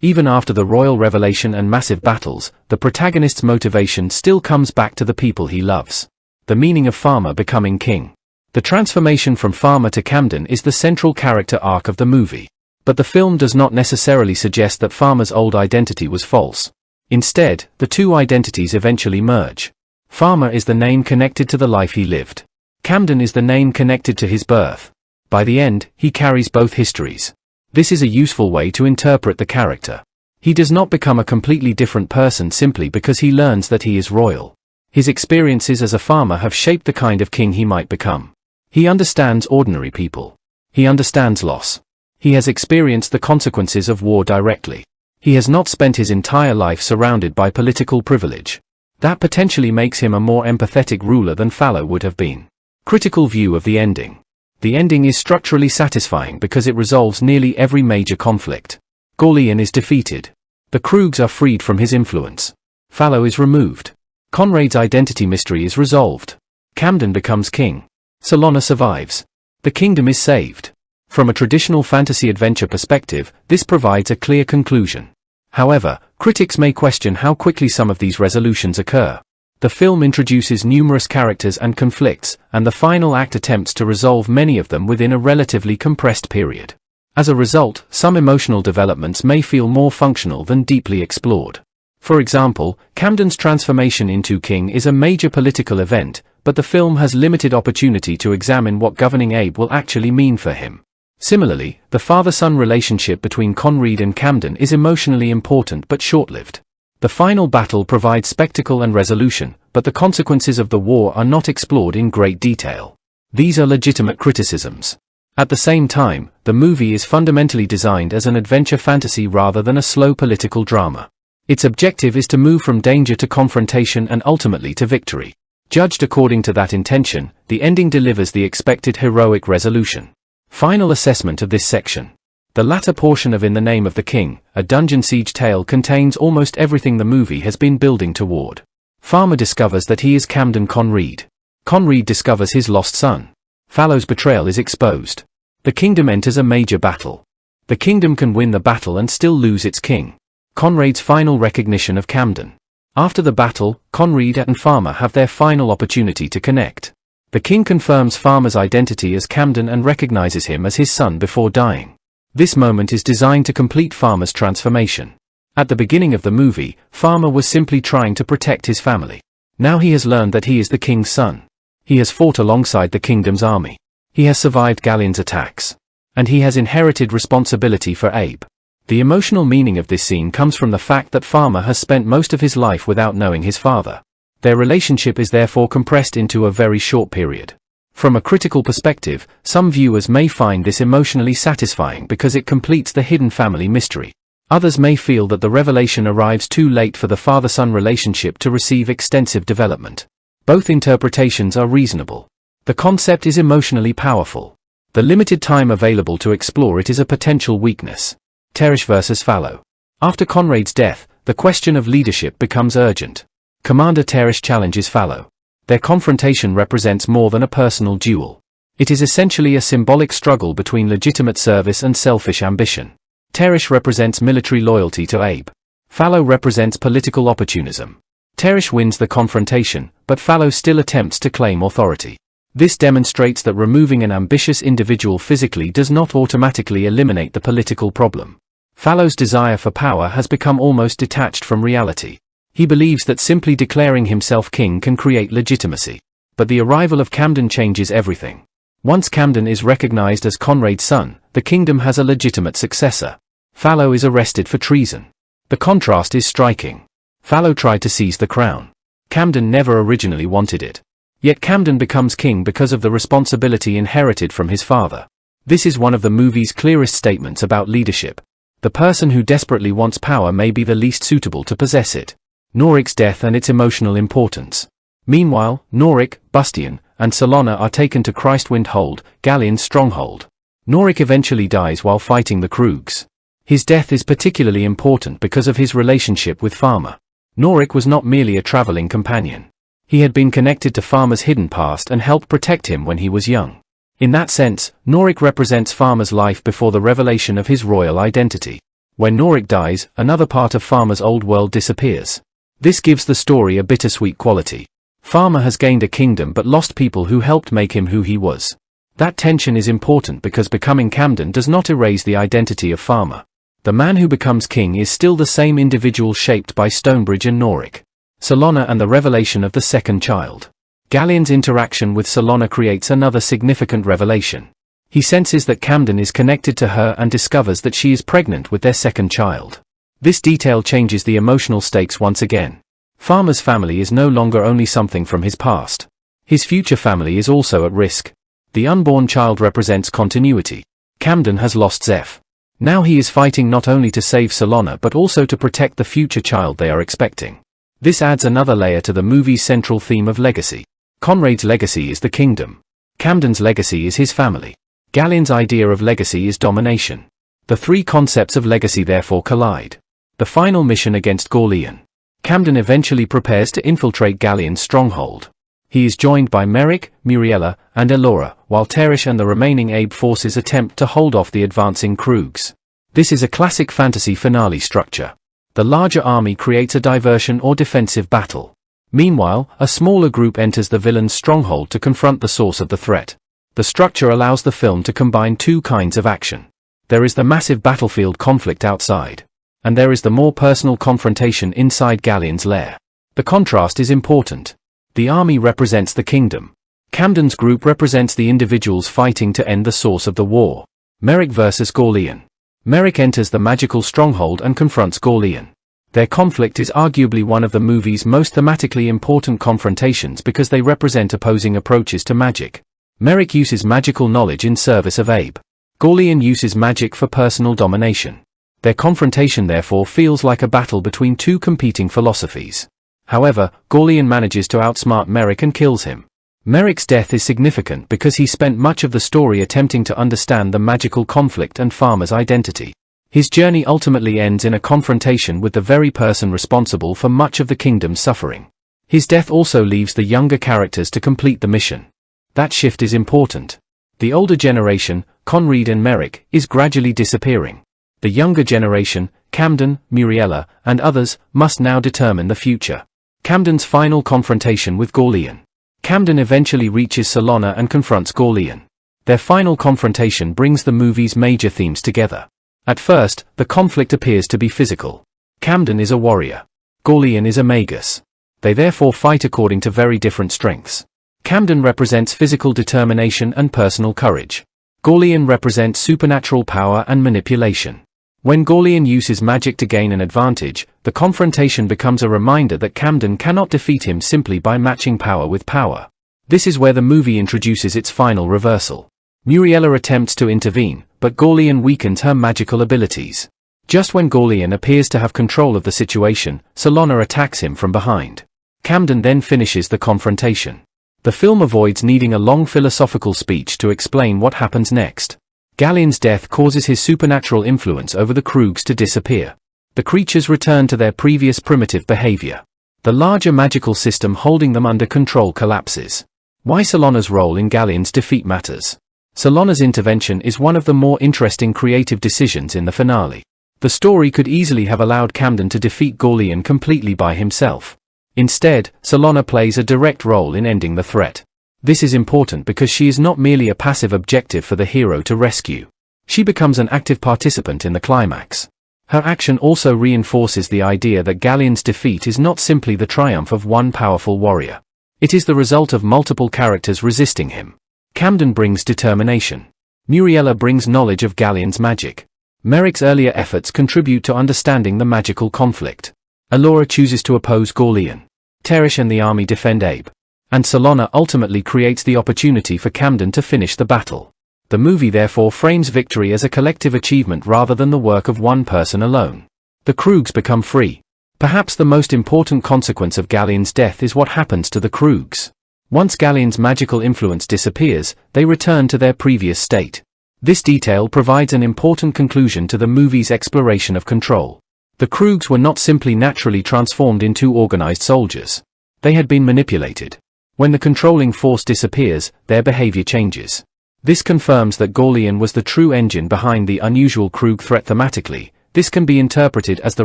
S1: Even after the royal revelation and massive battles, the protagonist's motivation still comes back to the people he loves. The meaning of Farmer becoming king. The transformation from Farmer to Camden is the central character arc of the movie. But the film does not necessarily suggest that Farmer's old identity was false. Instead, the two identities eventually merge. Farmer is the name connected to the life he lived. Camden is the name connected to his birth. By the end, he carries both histories. This is a useful way to interpret the character. He does not become a completely different person simply because he learns that he is royal. His experiences as a farmer have shaped the kind of king he might become. He understands ordinary people. He understands loss. He has experienced the consequences of war directly. He has not spent his entire life surrounded by political privilege. That potentially makes him a more empathetic ruler than Fallow would have been. Critical view of the ending. The ending is structurally satisfying because it resolves nearly every major conflict. Gorlian is defeated. The Kroogs are freed from his influence. Fallow is removed. Conrad's identity mystery is resolved. Camden becomes king. Solana survives. The kingdom is saved. From a traditional fantasy adventure perspective, this provides a clear conclusion. However, critics may question how quickly some of these resolutions occur. The film introduces numerous characters and conflicts, and the final act attempts to resolve many of them within a relatively compressed period. As a result, some emotional developments may feel more functional than deeply explored. For example, Camden's transformation into king is a major political event, but the film has limited opportunity to examine what governing Abe will actually mean for him. Similarly, the father-son relationship between Conrad and Camden is emotionally important but short-lived. The final battle provides spectacle and resolution, but the consequences of the war are not explored in great detail. These are legitimate criticisms. At the same time, the movie is fundamentally designed as an adventure fantasy rather than a slow political drama. Its objective is to move from danger to confrontation and ultimately to victory. Judged according to that intention, the ending delivers the expected heroic resolution. Final assessment of this section. The latter portion of In the Name of the King, a dungeon siege tale, contains almost everything the movie has been building toward. Farmer discovers that he is Camden Conrad. Conrad discovers his lost son. Fallow's betrayal is exposed. The kingdom enters a major battle. The kingdom can win the battle and still lose its king. Conrad's final recognition of Camden. After the battle, Conrad and Farmer have their final opportunity to connect. The king confirms Farmer's identity as Camden and recognizes him as his son before dying. This moment is designed to complete Farmer's transformation. At the beginning of the movie, Farmer was simply trying to protect his family. Now he has learned that he is the king's son. He has fought alongside the kingdom's army. He has survived Galleon's attacks. And he has inherited responsibility for Abe. The emotional meaning of this scene comes from the fact that Farmer has spent most of his life without knowing his father. Their relationship is therefore compressed into a very short period. From a critical perspective, some viewers may find this emotionally satisfying because it completes the hidden family mystery. Others may feel that the revelation arrives too late for the father-son relationship to receive extensive development. Both interpretations are reasonable. The concept is emotionally powerful. The limited time available to explore it is a potential weakness. Teresh vs. Fallow. After Conrad's death, the question of leadership becomes urgent. Commander Teresh challenges Fallow. Their confrontation represents more than a personal duel. It is essentially a symbolic struggle between legitimate service and selfish ambition. Teresh represents military loyalty to Abe. Fallow represents political opportunism. Teresh wins the confrontation, but Fallow still attempts to claim authority. This demonstrates that removing an ambitious individual physically does not automatically eliminate the political problem. Fallow's desire for power has become almost detached from reality. He believes that simply declaring himself king can create legitimacy. But the arrival of Camden changes everything. Once Camden is recognized as Conrad's son, the kingdom has a legitimate successor. Fallow is arrested for treason. The contrast is striking. Fallow tried to seize the crown. Camden never originally wanted it. Yet Camden becomes king because of the responsibility inherited from his father. This is one of the movie's clearest statements about leadership. The person who desperately wants power may be the least suitable to possess it. Norik's death and its emotional importance. Meanwhile, Norik, Bustian, and Solana are taken to Christwind Hold, Galleon's stronghold. Norik eventually dies while fighting the Kroogs. His death is particularly important because of his relationship with Farmer. Norik was not merely a traveling companion. He had been connected to Farmer's hidden past and helped protect him when he was young. In that sense, Norik represents Farmer's life before the revelation of his royal identity. When Norik dies, another part of Farmer's old world disappears. This gives the story a bittersweet quality. Farmer has gained a kingdom but lost people who helped make him who he was. That tension is important because becoming Camden does not erase the identity of Farmer. The man who becomes king is still the same individual shaped by Stonebridge and Norik. Solana and the revelation of the second child. Galleon's interaction with Solana creates another significant revelation. He senses that Camden is connected to her and discovers that she is pregnant with their second child. This detail changes the emotional stakes once again. Farmer's family is no longer only something from his past. His future family is also at risk. The unborn child represents continuity. Camden has lost Zeph. Now he is fighting not only to save Salona but also to protect the future child they are expecting. This adds another layer to the movie's central theme of legacy. Conrad's legacy is the kingdom. Camden's legacy is his family. Gallien's idea of legacy is domination. The three concepts of legacy therefore collide. The final mission against Gorlian. Camden eventually prepares to infiltrate Gallien's stronghold. He is joined by Merrick, Muriella, and Elora, while Teresh and the remaining Abe forces attempt to hold off the advancing Kroogs. This is a classic fantasy finale structure. The larger army creates a diversion or defensive battle. Meanwhile, a smaller group enters the villain's stronghold to confront the source of the threat. The structure allows the film to combine two kinds of action. There is the massive battlefield conflict outside. And there is the more personal confrontation inside Gallien's lair. The contrast is important. The army represents the kingdom. Camden's group represents the individuals fighting to end the source of the war. Merrick versus Gorlian. Merrick enters the magical stronghold and confronts Gorlian. Their conflict is arguably one of the movie's most thematically important confrontations because they represent opposing approaches to magic. Merrick uses magical knowledge in service of Abe. Gorlian uses magic for personal domination. Their confrontation therefore feels like a battle between two competing philosophies. However, Gorlian manages to outsmart Merrick and kills him. Merrick's death is significant because he spent much of the story attempting to understand the magical conflict and Farmer's identity. His journey ultimately ends in a confrontation with the very person responsible for much of the kingdom's suffering. His death also leaves the younger characters to complete the mission. That shift is important. The older generation, Conrad and Merrick, is gradually disappearing. The younger generation, Camden, Muriella, and others, must now determine the future. Camden's final confrontation with Gorlian. Camden eventually reaches Salona and confronts Gorlian. Their final confrontation brings the movie's major themes together. At first, the conflict appears to be physical. Camden is a warrior. Gorlian is a magus. They therefore fight according to very different strengths. Camden represents physical determination and personal courage. Gorlian represents supernatural power and manipulation. When Gorlian uses magic to gain an advantage, the confrontation becomes a reminder that Camden cannot defeat him simply by matching power with power. This is where the movie introduces its final reversal. Muriella attempts to intervene, but Gorlian weakens her magical abilities. Just when Gorlian appears to have control of the situation, Salona attacks him from behind. Camden then finishes the confrontation. The film avoids needing a long philosophical speech to explain what happens next. Gallien's death causes his supernatural influence over the Kroogs to disappear. The creatures return to their previous primitive behavior. The larger magical system holding them under control collapses. Why Salona's role in Gallien's defeat matters. Salona's intervention is one of the more interesting creative decisions in the finale. The story could easily have allowed Camden to defeat Gorlian completely by himself. Instead, Salona plays a direct role in ending the threat. This is important because she is not merely a passive objective for the hero to rescue. She becomes an active participant in the climax. Her action also reinforces the idea that Gallien's defeat is not simply the triumph of one powerful warrior. It is the result of multiple characters resisting him. Camden brings determination. Muriella brings knowledge of Gallien's magic. Merrick's earlier efforts contribute to understanding the magical conflict. Elora chooses to oppose Gorlian. Teresh and the army defend Abe. And Salona ultimately creates the opportunity for Camden to finish the battle. The movie therefore frames victory as a collective achievement rather than the work of one person alone. The Kroogs become free. Perhaps the most important consequence of Gallien's death is what happens to the Kroogs. Once Gallien's magical influence disappears, they return to their previous state. This detail provides an important conclusion to the movie's exploration of control. The Kroogs were not simply naturally transformed into organized soldiers. They had been manipulated. When the controlling force disappears, their behavior changes. This confirms that Gorlian was the true engine behind the unusual Kroog threat thematically. This can be interpreted as the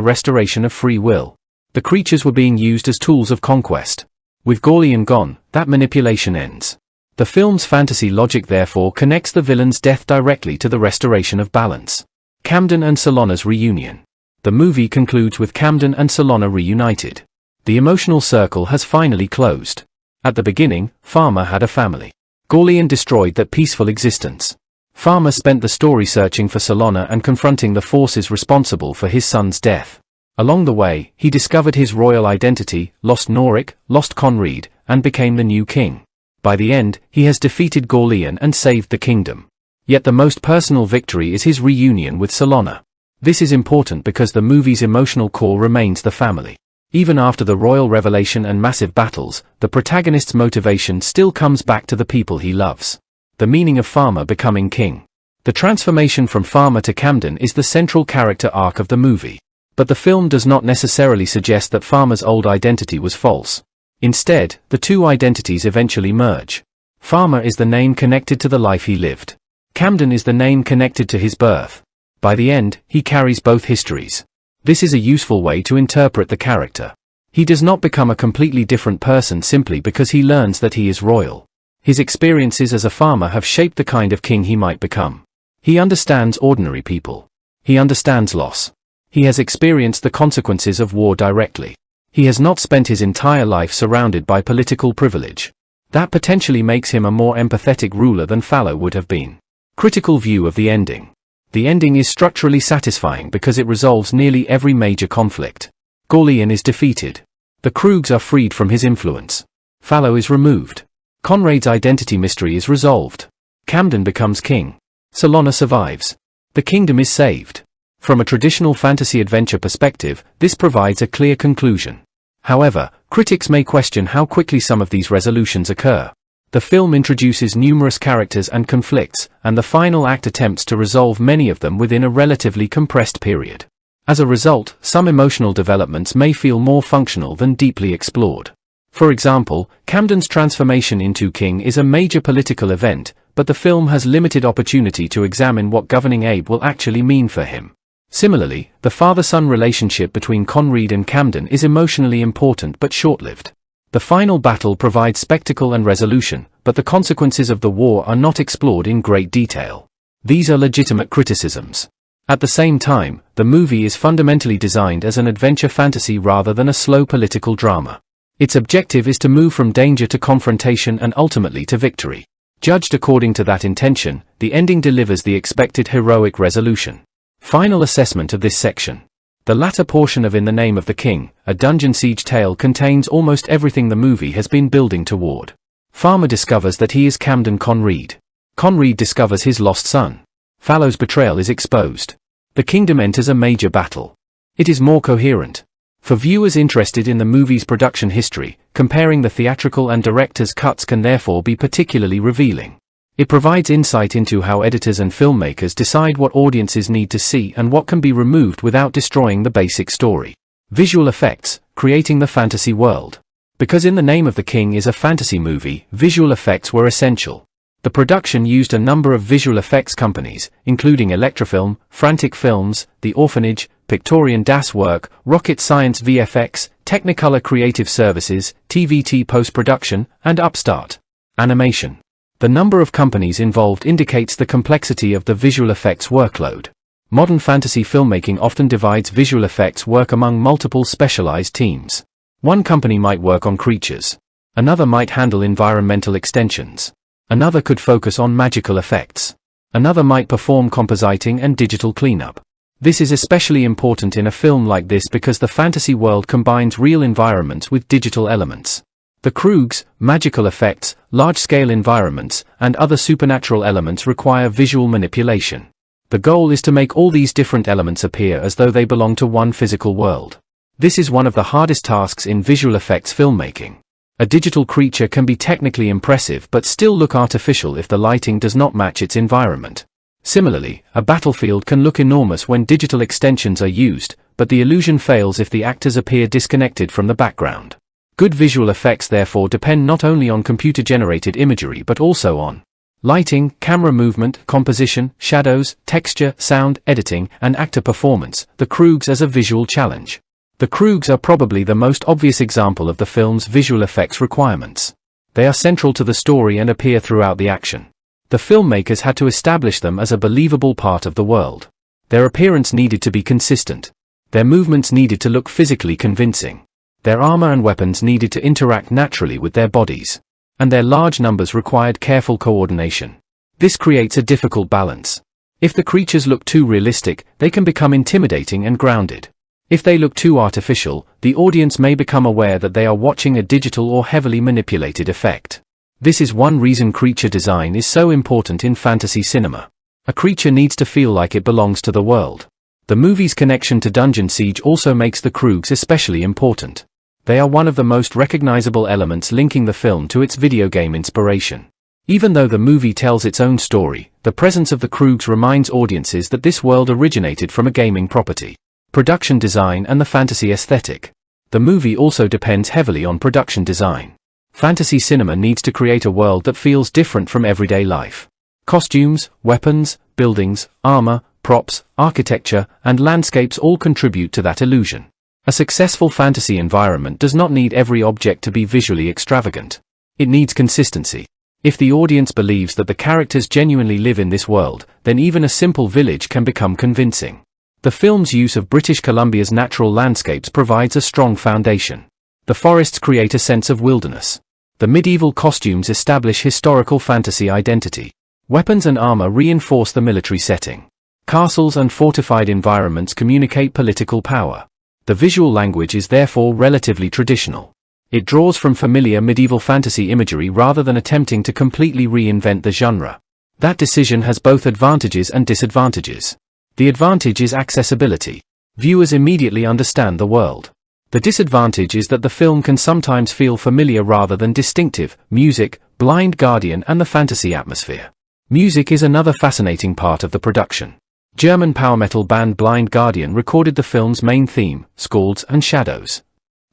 S1: restoration of free will. The creatures were being used as tools of conquest. With Gorlian gone, that manipulation ends. The film's fantasy logic therefore connects the villain's death directly to the restoration of balance. Camden and Salona's reunion. The movie concludes with Camden and Salona reunited. The emotional circle has finally closed. At the beginning, Farmer had a family. Gorlian destroyed that peaceful existence. Farmer spent the story searching for Salona and confronting the forces responsible for his son's death. Along the way, he discovered his royal identity, lost Norik, lost Conrad, and became the new king. By the end, he has defeated Gorlian and saved the kingdom. Yet the most personal victory is his reunion with Liotta. This is important because the movie's emotional core remains the family. Even after the royal revelation and massive battles, the protagonist's motivation still comes back to the people he loves. The meaning of Farmer becoming king. The transformation from Farmer to Camden is the central character arc of the movie. But the film does not necessarily suggest that Farmer's old identity was false. Instead, the two identities eventually merge. Farmer is the name connected to the life he lived. Camden is the name connected to his birth. By the end, he carries both histories. This is a useful way to interpret the character. He does not become a completely different person simply because he learns that he is royal. His experiences as a farmer have shaped the kind of king he might become. He understands ordinary people. He understands loss. He has experienced the consequences of war directly. He has not spent his entire life surrounded by political privilege. That potentially makes him a more empathetic ruler than Fallow would have been. Critical view of the ending. The ending is structurally satisfying because it resolves nearly every major conflict. Gorlian is defeated. The Kroogs are freed from his influence. Fallow is removed. Conrad's identity mystery is resolved. Camden becomes king. Liotta survives. The kingdom is saved. From a traditional fantasy adventure perspective, this provides a clear conclusion. However, critics may question how quickly some of these resolutions occur. The film introduces numerous characters and conflicts, and the final act attempts to resolve many of them within a relatively compressed period. As a result, some emotional developments may feel more functional than deeply explored. For example, Camden's transformation into king is a major political event, but the film has limited opportunity to examine what governing Abe will actually mean for him. Similarly, the father-son relationship between Conrad and Camden is emotionally important but short-lived. The final battle provides spectacle and resolution, but the consequences of the war are not explored in great detail. These are legitimate criticisms. At the same time, the movie is fundamentally designed as an adventure fantasy rather than a slow political drama. Its objective is to move from danger to confrontation and ultimately to victory. Judged according to that intention, the ending delivers the expected heroic resolution. Final assessment of this section. The latter portion of In the Name of the King, a dungeon siege tale, contains almost everything the movie has been building toward. Farmer discovers that he is Camden Conrad. Conrad discovers his lost son. Fallow's betrayal is exposed. The kingdom enters a major battle. It is more coherent. For viewers interested in the movie's production history, comparing the theatrical and director's cuts can therefore be particularly revealing. It provides insight into how editors and filmmakers decide what audiences need to see and what can be removed without destroying the basic story. Visual effects, creating the fantasy world. Because In the Name of the King is a fantasy movie, visual effects were essential. The production used a number of visual effects companies, including Electrofilm, Frantic Films, The Orphanage, Pictorian Das Work, Rocket Science VFX, Technicolor Creative Services, TVT Post-Production, and Upstart Animation. The number of companies involved indicates the complexity of the visual effects workload. Modern fantasy filmmaking often divides visual effects work among multiple specialized teams. One company might work on creatures. Another might handle environmental extensions. Another could focus on magical effects. Another might perform compositing and digital cleanup. This is especially important in a film like this because the fantasy world combines real environments with digital elements. The Kroogs, magical effects, large-scale environments, and other supernatural elements require visual manipulation. The goal is to make all these different elements appear as though they belong to one physical world. This is one of the hardest tasks in visual effects filmmaking. A digital creature can be technically impressive but still look artificial if the lighting does not match its environment. Similarly, a battlefield can look enormous when digital extensions are used, but the illusion fails if the actors appear disconnected from the background. Good visual effects therefore depend not only on computer-generated imagery but also on lighting, camera movement, composition, shadows, texture, sound, editing, and actor performance. The Kroogs as a visual challenge. The Kroogs are probably the most obvious example of the film's visual effects requirements. They are central to the story and appear throughout the action. The filmmakers had to establish them as a believable part of the world. Their appearance needed to be consistent. Their movements needed to look physically convincing. Their armor and weapons needed to interact naturally with their bodies. And their large numbers required careful coordination. This creates a difficult balance. If the creatures look too realistic, they can become intimidating and grounded. If they look too artificial, the audience may become aware that they are watching a digital or heavily manipulated effect. This is one reason creature design is so important in fantasy cinema. A creature needs to feel like it belongs to the world. The movie's connection to Dungeon Siege also makes the Kroogs especially important. They are one of the most recognizable elements linking the film to its video game inspiration. Even though the movie tells its own story, the presence of the Kroogs reminds audiences that this world originated from a gaming property. Production design and the fantasy aesthetic. The movie also depends heavily on production design. Fantasy cinema needs to create a world that feels different from everyday life. Costumes, weapons, buildings, armor, props, architecture, and landscapes all contribute to that illusion. A successful fantasy environment does not need every object to be visually extravagant. It needs consistency. If the audience believes that the characters genuinely live in this world, then even a simple village can become convincing. The film's use of British Columbia's natural landscapes provides a strong foundation. The forests create a sense of wilderness. The medieval costumes establish historical fantasy identity. Weapons and armor reinforce the military setting. Castles and fortified environments communicate political power. The visual language is therefore relatively traditional. It draws from familiar medieval fantasy imagery rather than attempting to completely reinvent the genre. That decision has both advantages and disadvantages. The advantage is accessibility. Viewers immediately understand the world. The disadvantage is that the film can sometimes feel familiar rather than distinctive. Music, Blind Guardian, and the fantasy atmosphere. Music is another fascinating part of the production. German power metal band Blind Guardian recorded the film's main theme, Scalds and Shadows.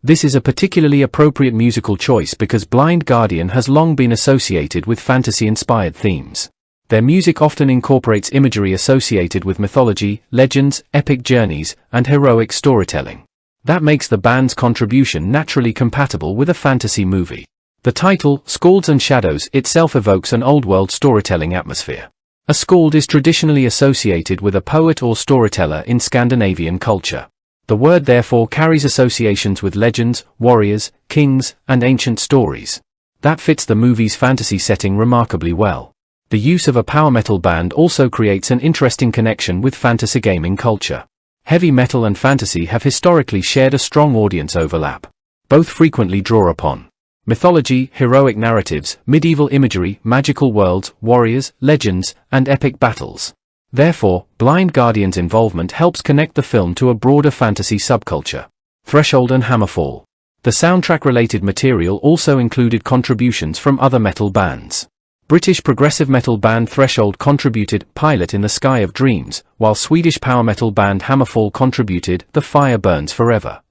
S1: This is a particularly appropriate musical choice because Blind Guardian has long been associated with fantasy-inspired themes. Their music often incorporates imagery associated with mythology, legends, epic journeys, and heroic storytelling. That makes the band's contribution naturally compatible with a fantasy movie. The title, Scalds and Shadows, itself evokes an old-world storytelling atmosphere. A scald is traditionally associated with a poet or storyteller in Scandinavian culture. The word therefore carries associations with legends, warriors, kings, and ancient stories. That fits the movie's fantasy setting remarkably well. The use of a power metal band also creates an interesting connection with fantasy gaming culture. Heavy metal and fantasy have historically shared a strong audience overlap. Both frequently draw upon mythology, heroic narratives, medieval imagery, magical worlds, warriors, legends, and epic battles. Therefore, Blind Guardian's involvement helps connect the film to a broader fantasy subculture. Threshold and Hammerfall. The soundtrack-related material also included contributions from other metal bands. British progressive metal band Threshold contributed Pilot in the Sky of Dreams, while Swedish power metal band Hammerfall contributed The Fire Burns Forever.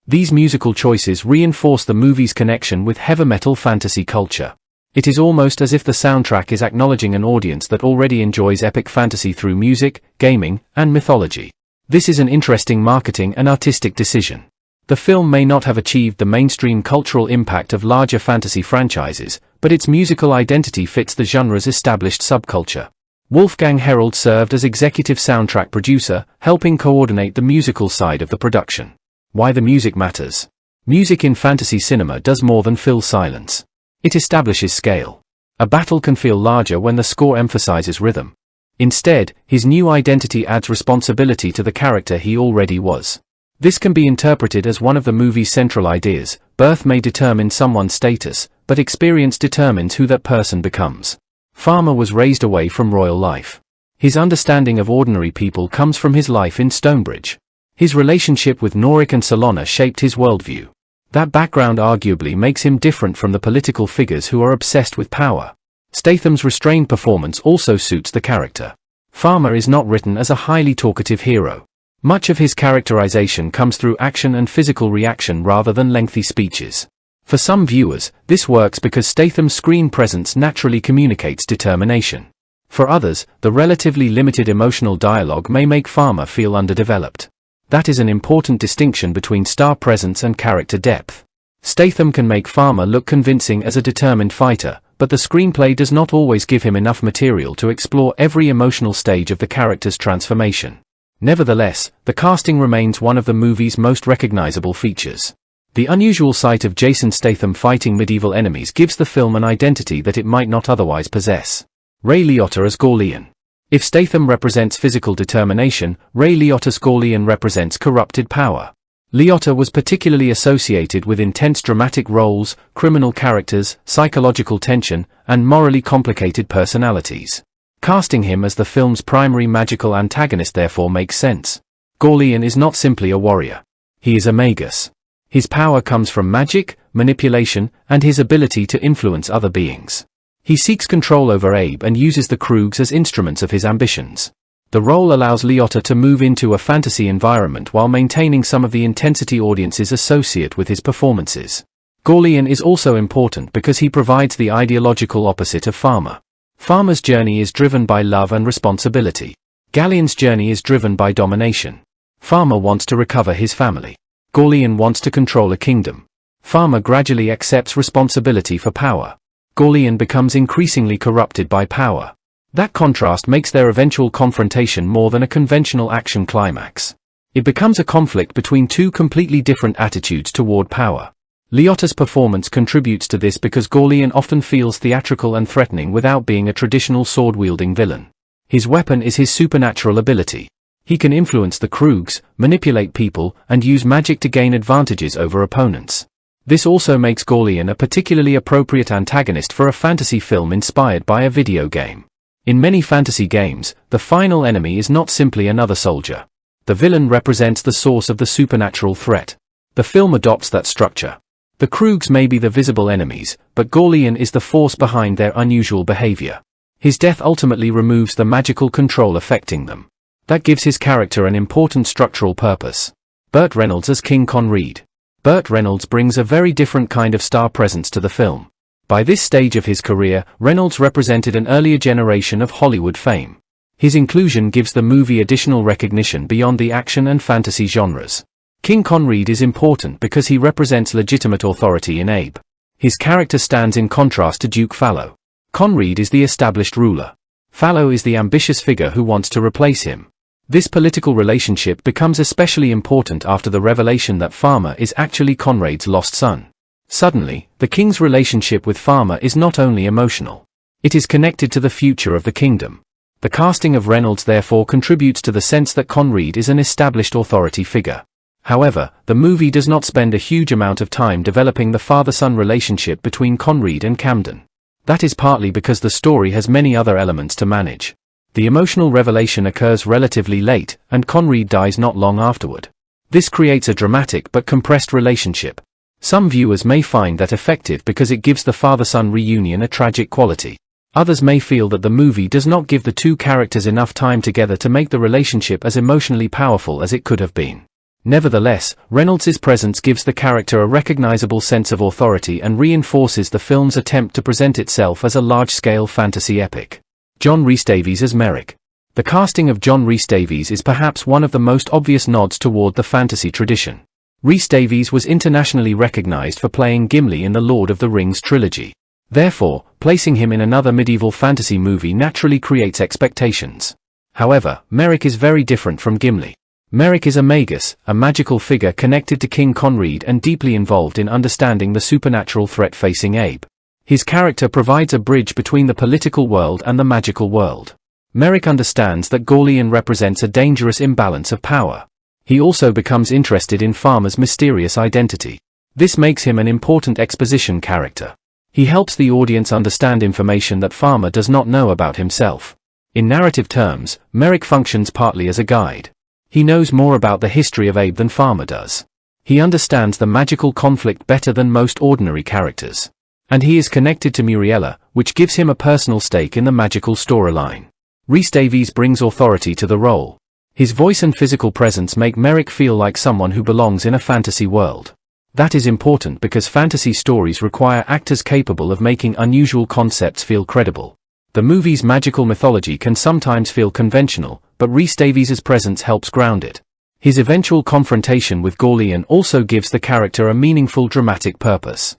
S1: These musical choices reinforce the movie's connection with heavy metal fantasy culture. It is almost as if the soundtrack is acknowledging an audience that already enjoys epic fantasy through music, gaming, and mythology. This is an interesting marketing and artistic decision. The film may not have achieved the mainstream cultural impact of larger fantasy franchises, but its musical identity fits the genre's established subculture. Wolfgang Herold served as executive soundtrack producer, helping coordinate the musical side of the production. Why the music matters. Music in fantasy cinema does more than fill silence. It establishes scale. A battle can feel larger when the score emphasizes rhythm. Instead, his new identity adds responsibility to the character he already was. This can be interpreted as one of the movie's central ideas: birth may determine someone's status, but experience determines who that person becomes. Farmer was raised away from royal life. His understanding of ordinary people comes from his life in Stonebridge. His relationship with Norik and Solana shaped his worldview. That background arguably makes him different from the political figures who are obsessed with power. Statham's restrained performance also suits the character. Farmer is not written as a highly talkative hero. Much of his characterization comes through action and physical reaction rather than lengthy speeches. For some viewers, this works because Statham's screen presence naturally communicates determination. For others, the relatively limited emotional dialogue may make Farmer feel underdeveloped. That is an important distinction between star presence and character depth. Statham can make Farmer look convincing as a determined fighter, but the screenplay does not always give him enough material to explore every emotional stage of the character's transformation. Nevertheless, the casting remains one of the movie's most recognizable features. The unusual sight of Jason Statham fighting medieval enemies gives the film an identity that it might not otherwise possess. Ray Liotta as Gorlian. If Statham represents physical determination, Ray Liotta's Gorlian represents corrupted power. Liotta was particularly associated with intense dramatic roles, criminal characters, psychological tension, and morally complicated personalities. Casting him as the film's primary magical antagonist therefore makes sense. Gorlian is not simply a warrior. He is a magus. His power comes from magic, manipulation, and his ability to influence other beings. He seeks control over Abe and uses the Kroogs as instruments of his ambitions. The role allows Liotta to move into a fantasy environment while maintaining some of the intensity audiences associate with his performances. Gorlian is also important because he provides the ideological opposite of Farmer. Farmer's journey is driven by love and responsibility. Galleon's journey is driven by domination. Farmer wants to recover his family. Gorlian wants to control a kingdom. Farmer gradually accepts responsibility for power. Gorlian becomes increasingly corrupted by power. That contrast makes their eventual confrontation more than a conventional action climax. It becomes a conflict between two completely different attitudes toward power. Liotta's performance contributes to this because Gorlian often feels theatrical and threatening without being a traditional sword-wielding villain. His weapon is his supernatural ability. He can influence the Kroogs, manipulate people, and use magic to gain advantages over opponents. This also makes Gorlian a particularly appropriate antagonist for a fantasy film inspired by a video game. In many fantasy games, the final enemy is not simply another soldier. The villain represents the source of the supernatural threat. The film adopts that structure. The Kroogs may be the visible enemies, but Gorlian is the force behind their unusual behavior. His death ultimately removes the magical control affecting them. That gives his character an important structural purpose. Burt Reynolds as King Conread. Burt Reynolds brings a very different kind of star presence to the film. By this stage of his career, Reynolds represented an earlier generation of Hollywood fame. His inclusion gives the movie additional recognition beyond the action and fantasy genres. King Conread is important because he represents legitimate authority in Abe. His character stands in contrast to Duke Fallow. Conread is the established ruler. Fallow is the ambitious figure who wants to replace him. This political relationship becomes especially important after the revelation that Farmer is actually Conrad's lost son. Suddenly, the king's relationship with Farmer is not only emotional. It is connected to the future of the kingdom. The casting of Reynolds therefore contributes to the sense that Conread is an established authority figure. However, the movie does not spend a huge amount of time developing the father-son relationship between Conread and Camden. That is partly because the story has many other elements to manage. The emotional revelation occurs relatively late, and Conread dies not long afterward. This creates a dramatic but compressed relationship. Some viewers may find that effective because it gives the father-son reunion a tragic quality. Others may feel that the movie does not give the two characters enough time together to make the relationship as emotionally powerful as it could have been. Nevertheless, Reynolds' presence gives the character a recognizable sense of authority and reinforces the film's attempt to present itself as a large-scale fantasy epic. John Rhys-Davies as Merrick. The casting of John Rhys-Davies is perhaps one of the most obvious nods toward the fantasy tradition. Rhys-Davies was internationally recognized for playing Gimli in the Lord of the Rings trilogy. Therefore, placing him in another medieval fantasy movie naturally creates expectations. However, Merrick is very different from Gimli. Merrick is a magus, a magical figure connected to King Conread and deeply involved in understanding the supernatural threat facing Abe. His character provides a bridge between the political world and the magical world. Merrick understands that Gorlian represents a dangerous imbalance of power. He also becomes interested in Farmer's mysterious identity. This makes him an important exposition character. He helps the audience understand information that Farmer does not know about himself. In narrative terms, Merrick functions partly as a guide. He knows more about the history of Abe than Farmer does. He understands the magical conflict better than most ordinary characters. And he is connected to Muriela, which gives him a personal stake in the magical storyline. Rhys-Davies brings authority to the role. His voice and physical presence make Merrick feel like someone who belongs in a fantasy world. That is important because fantasy stories require actors capable of making unusual concepts feel credible. The movie's magical mythology can sometimes feel conventional, but Rhys-Davies' presence helps ground it. His eventual confrontation with Gorlian also gives the character a meaningful dramatic purpose.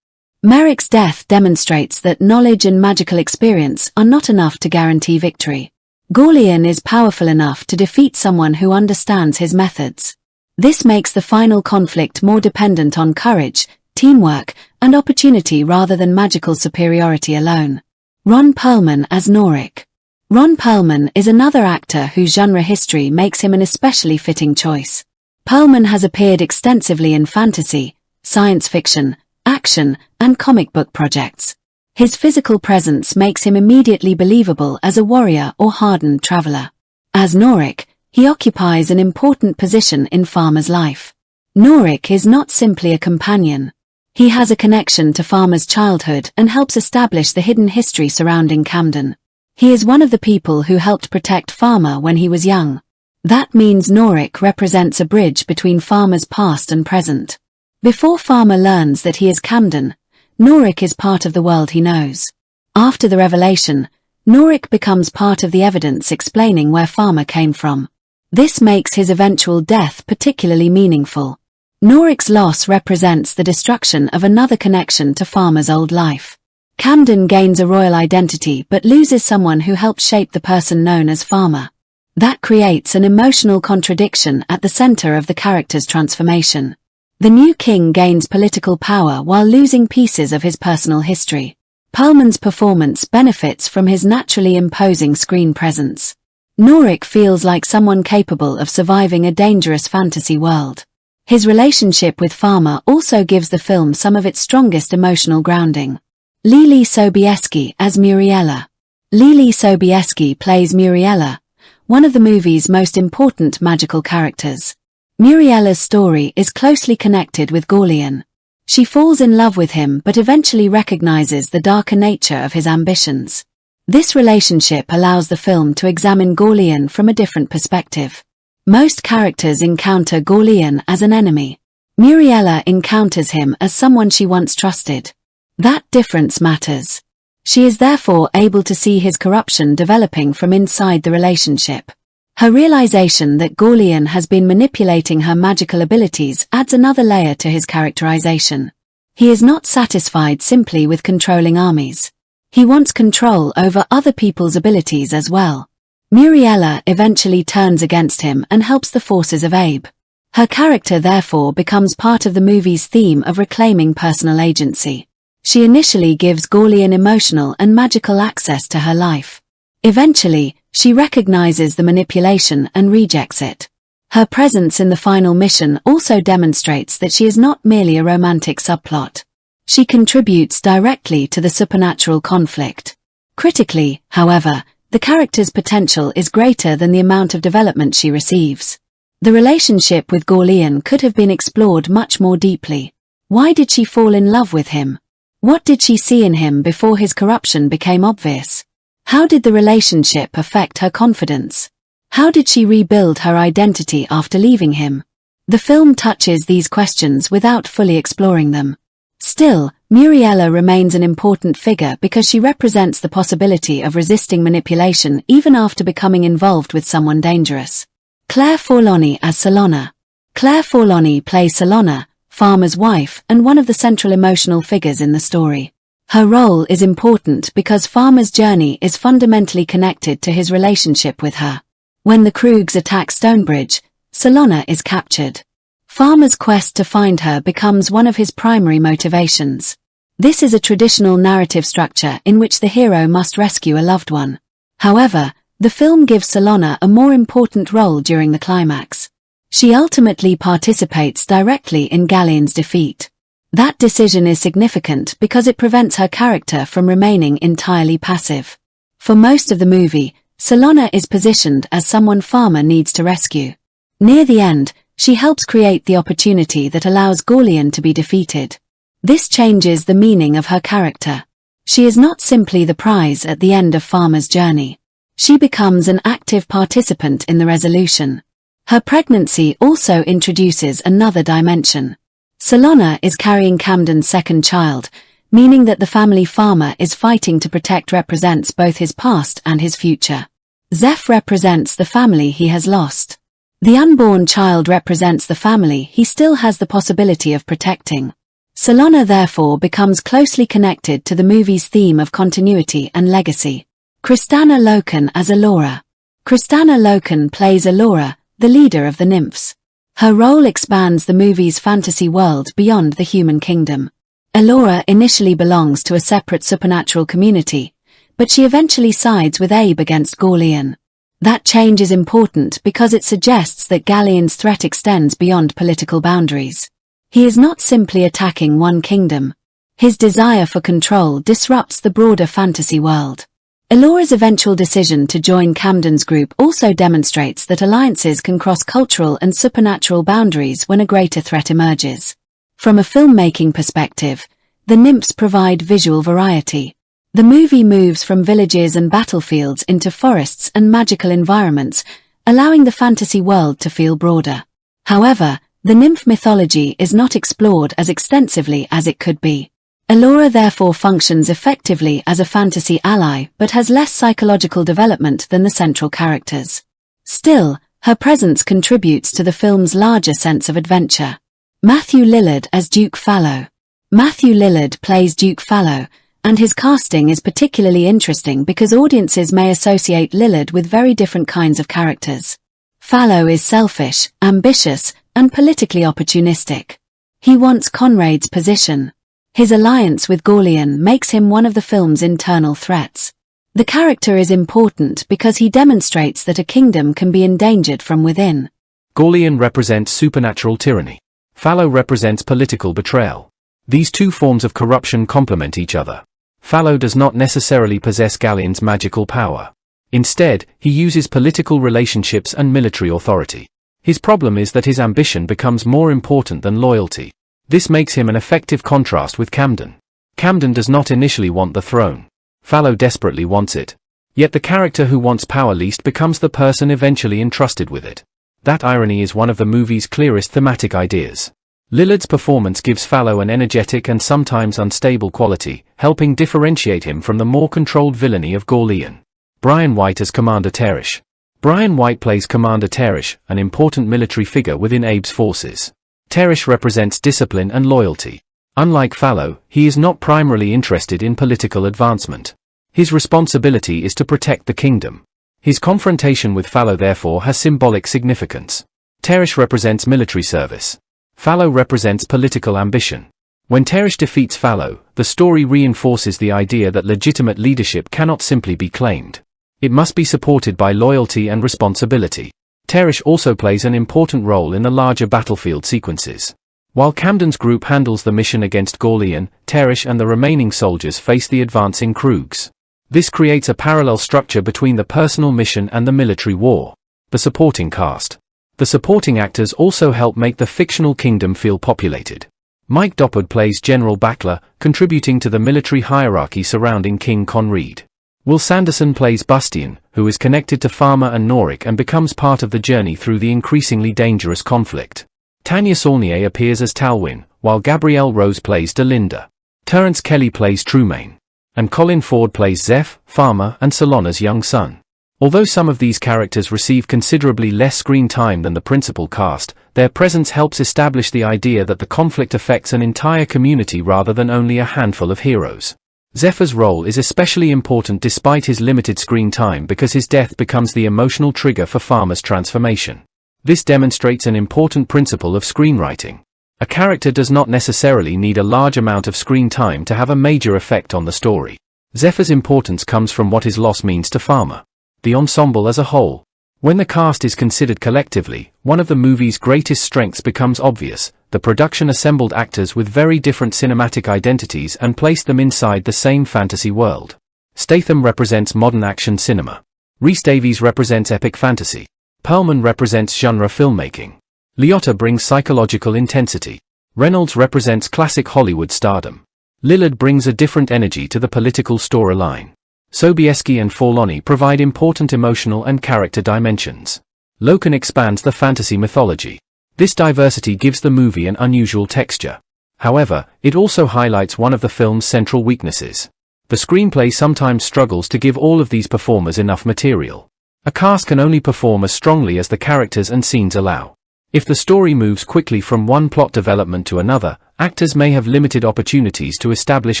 S2: Merrick's death demonstrates that knowledge and magical experience are not enough to guarantee victory. Gorlian is powerful enough to defeat someone who understands his methods. This makes the final conflict more dependent on courage, teamwork, and opportunity rather than magical superiority alone. Ron Perlman as Norik. Ron Perlman is another actor whose genre history makes him an especially fitting choice. Perlman has appeared extensively in fantasy, science fiction, action, and comic book projects. His physical presence makes him immediately believable as a warrior or hardened traveler. As Norik, he occupies an important position in Farmer's life. Norik is not simply a companion. He has a connection to Farmer's childhood and helps establish the hidden history surrounding Camden. He is one of the people who helped protect Farmer when he was young. That means Norik represents a bridge between Farmer's past and present. Before Farmer learns that he is Camden, Norik is part of the world he knows. After the revelation, Norik becomes part of the evidence explaining where Farmer came from. This makes his eventual death particularly meaningful. Norik's loss represents the destruction of another connection to Farmer's old life. Camden gains a royal identity but loses someone who helped shape the person known as Farmer. That creates an emotional contradiction at the center of the character's transformation. The new king gains political power while losing pieces of his personal history. Perlman's performance benefits from his naturally imposing screen presence. Norik feels like someone capable of surviving a dangerous fantasy world. His relationship with Farmer also gives the film some of its strongest emotional grounding. Lili Sobieski as Muriela. Lili Sobieski plays Muriela, one of the movie's most important magical characters. Muriela's story is closely connected with Gorlian. She falls in love with him but eventually recognizes the darker nature of his ambitions. This relationship allows the film to examine Gorlian from a different perspective. Most characters encounter Gorlian as an enemy. Muriela encounters him as someone she once trusted. That difference matters. She is therefore able to see his corruption developing from inside the relationship. Her realization that Gorlian has been manipulating her magical abilities adds another layer to his characterization. He is not satisfied simply with controlling armies. He wants control over other people's abilities as well. Muriela eventually turns against him and helps the forces of Abe. Her character therefore becomes part of the movie's theme of reclaiming personal agency. She initially gives Gorlian emotional and magical access to her life. Eventually, she recognizes the manipulation and rejects it. Her presence in the final mission also demonstrates that she is not merely a romantic subplot. She contributes directly to the supernatural conflict. Critically, however, the character's potential is greater than the amount of development she receives. The relationship with Gorlian could have been explored much more deeply. Why did she fall in love with him? What did she see in him before his corruption became obvious? How did the relationship affect her confidence? How did she rebuild her identity after leaving him? The film touches these questions without fully exploring them. Still, Muriela remains an important figure because she represents the possibility of resisting manipulation even after becoming involved with someone dangerous. Claire Forlani as Salona. Claire Forlani plays Salona, Farmer's wife and one of the central emotional figures in the story. Her role is important because Farmer's journey is fundamentally connected to his relationship with her. When the Kroogs attack Stonebridge, Salona is captured. Farmer's quest to find her becomes one of his primary motivations. This is a traditional narrative structure in which the hero must rescue a loved one. However, the film gives Salona a more important role during the climax. She ultimately participates directly in Galleon's defeat. That decision is significant because it prevents her character from remaining entirely passive. For most of the movie, Salona is positioned as someone Farmer needs to rescue. Near the end, she helps create the opportunity that allows Gorlian to be defeated. This changes the meaning of her character. She is not simply the prize at the end of Farmer's journey. She becomes an active participant in the resolution. Her pregnancy also introduces another dimension. Salona is carrying Camden's second child, meaning that the family Farmer is fighting to protect represents both his past and his future. Zeph represents the family he has lost. The unborn child represents the family he still has the possibility of protecting. Salona therefore becomes closely connected to the movie's theme of continuity and legacy. Kristanna Loken as Allura. Kristanna Loken plays Allura, the leader of the nymphs. Her role expands the movie's fantasy world beyond the human kingdom. Allura initially belongs to a separate supernatural community, but she eventually sides with Abe against Gorlian. That change is important because it suggests that Galleon's threat extends beyond political boundaries. He is not simply attacking one kingdom. His desire for control disrupts the broader fantasy world. Ellora's eventual decision to join Camden's group also demonstrates that alliances can cross cultural and supernatural boundaries when a greater threat emerges. From a filmmaking perspective, the nymphs provide visual variety. The movie moves from villages and battlefields into forests and magical environments, allowing the fantasy world to feel broader. However, the nymph mythology is not explored as extensively as it could be. Ellora therefore functions effectively as a fantasy ally but has less psychological development than the central characters. Still, her presence contributes to the film's larger sense of adventure. Matthew Lillard as Duke Fallow. Matthew Lillard plays Duke Fallow, and his casting is particularly interesting because audiences may associate Lillard with very different kinds of characters. Fallow is selfish, ambitious, and politically opportunistic. He wants Conrad's position. His alliance with Gorlian makes him one of the film's internal threats. The character is important because he demonstrates that a kingdom can be endangered from within.
S1: Gorlian represents supernatural tyranny. Fallow represents political betrayal. These two forms of corruption complement each other. Fallow does not necessarily possess Gallian's magical power. Instead, he uses political relationships and military authority. His problem is that his ambition becomes more important than loyalty. This makes him an effective contrast with Camden. Camden does not initially want the throne. Fallow desperately wants it. Yet the character who wants power least becomes the person eventually entrusted with it. That irony is one of the movie's clearest thematic ideas. Lillard's performance gives Fallow an energetic and sometimes unstable quality, helping differentiate him from the more controlled villainy of Gorlian. Brian White as Commander Teresh. Brian White plays Commander Teresh, an important military figure within Abe's forces. Teresh represents discipline and loyalty. Unlike Fallow, he is not primarily interested in political advancement. His responsibility is to protect the kingdom. His confrontation with Fallow therefore has symbolic significance. Teresh represents military service. Fallow represents political ambition. When Teresh defeats Fallow, the story reinforces the idea that legitimate leadership cannot simply be claimed. It must be supported by loyalty and responsibility. Teresh also plays an important role in the larger battlefield sequences. While Camden's group handles the mission against Gorlian, Teresh and the remaining soldiers face the advancing Kroogs. This creates a parallel structure between the personal mission and the military war. The supporting cast. The supporting actors also help make the fictional kingdom feel populated. Mike Doppard plays General Backler, contributing to the military hierarchy surrounding King Conrad. Will Sanderson plays Bastian, who is connected to Farmer and Norik and becomes part of the journey through the increasingly dangerous conflict. Tanya Saulnier appears as Talwyn, while Gabrielle Rose plays Delinda. Terence Kelly plays Trumaine. And Colin Ford plays Zeph, Farmer, and Salona's young son. Although some of these characters receive considerably less screen time than the principal cast, their presence helps establish the idea that the conflict affects an entire community rather than only a handful of heroes. Zephyr's role is especially important despite his limited screen time because his death becomes the emotional trigger for Farmer's transformation. This demonstrates an important principle of screenwriting. A character does not necessarily need a large amount of screen time to have a major effect on the story. Zephyr's importance comes from what his loss means to Farmer. The ensemble as a whole. When the cast is considered collectively, one of the movie's greatest strengths becomes obvious. The production assembled actors with very different cinematic identities and placed them inside the same fantasy world. Statham represents modern action cinema. Rhys Davies represents epic fantasy. Perlman represents genre filmmaking. Liotta brings psychological intensity. Reynolds represents classic Hollywood stardom. Lillard brings a different energy to the political storyline. Sobieski and Forlani provide important emotional and character dimensions. Loken expands the fantasy mythology. This diversity gives the movie an unusual texture. However, it also highlights one of the film's central weaknesses. The screenplay sometimes struggles to give all of these performers enough material. A cast can only perform as strongly as the characters and scenes allow. If the story moves quickly from one plot development to another, actors may have limited opportunities to establish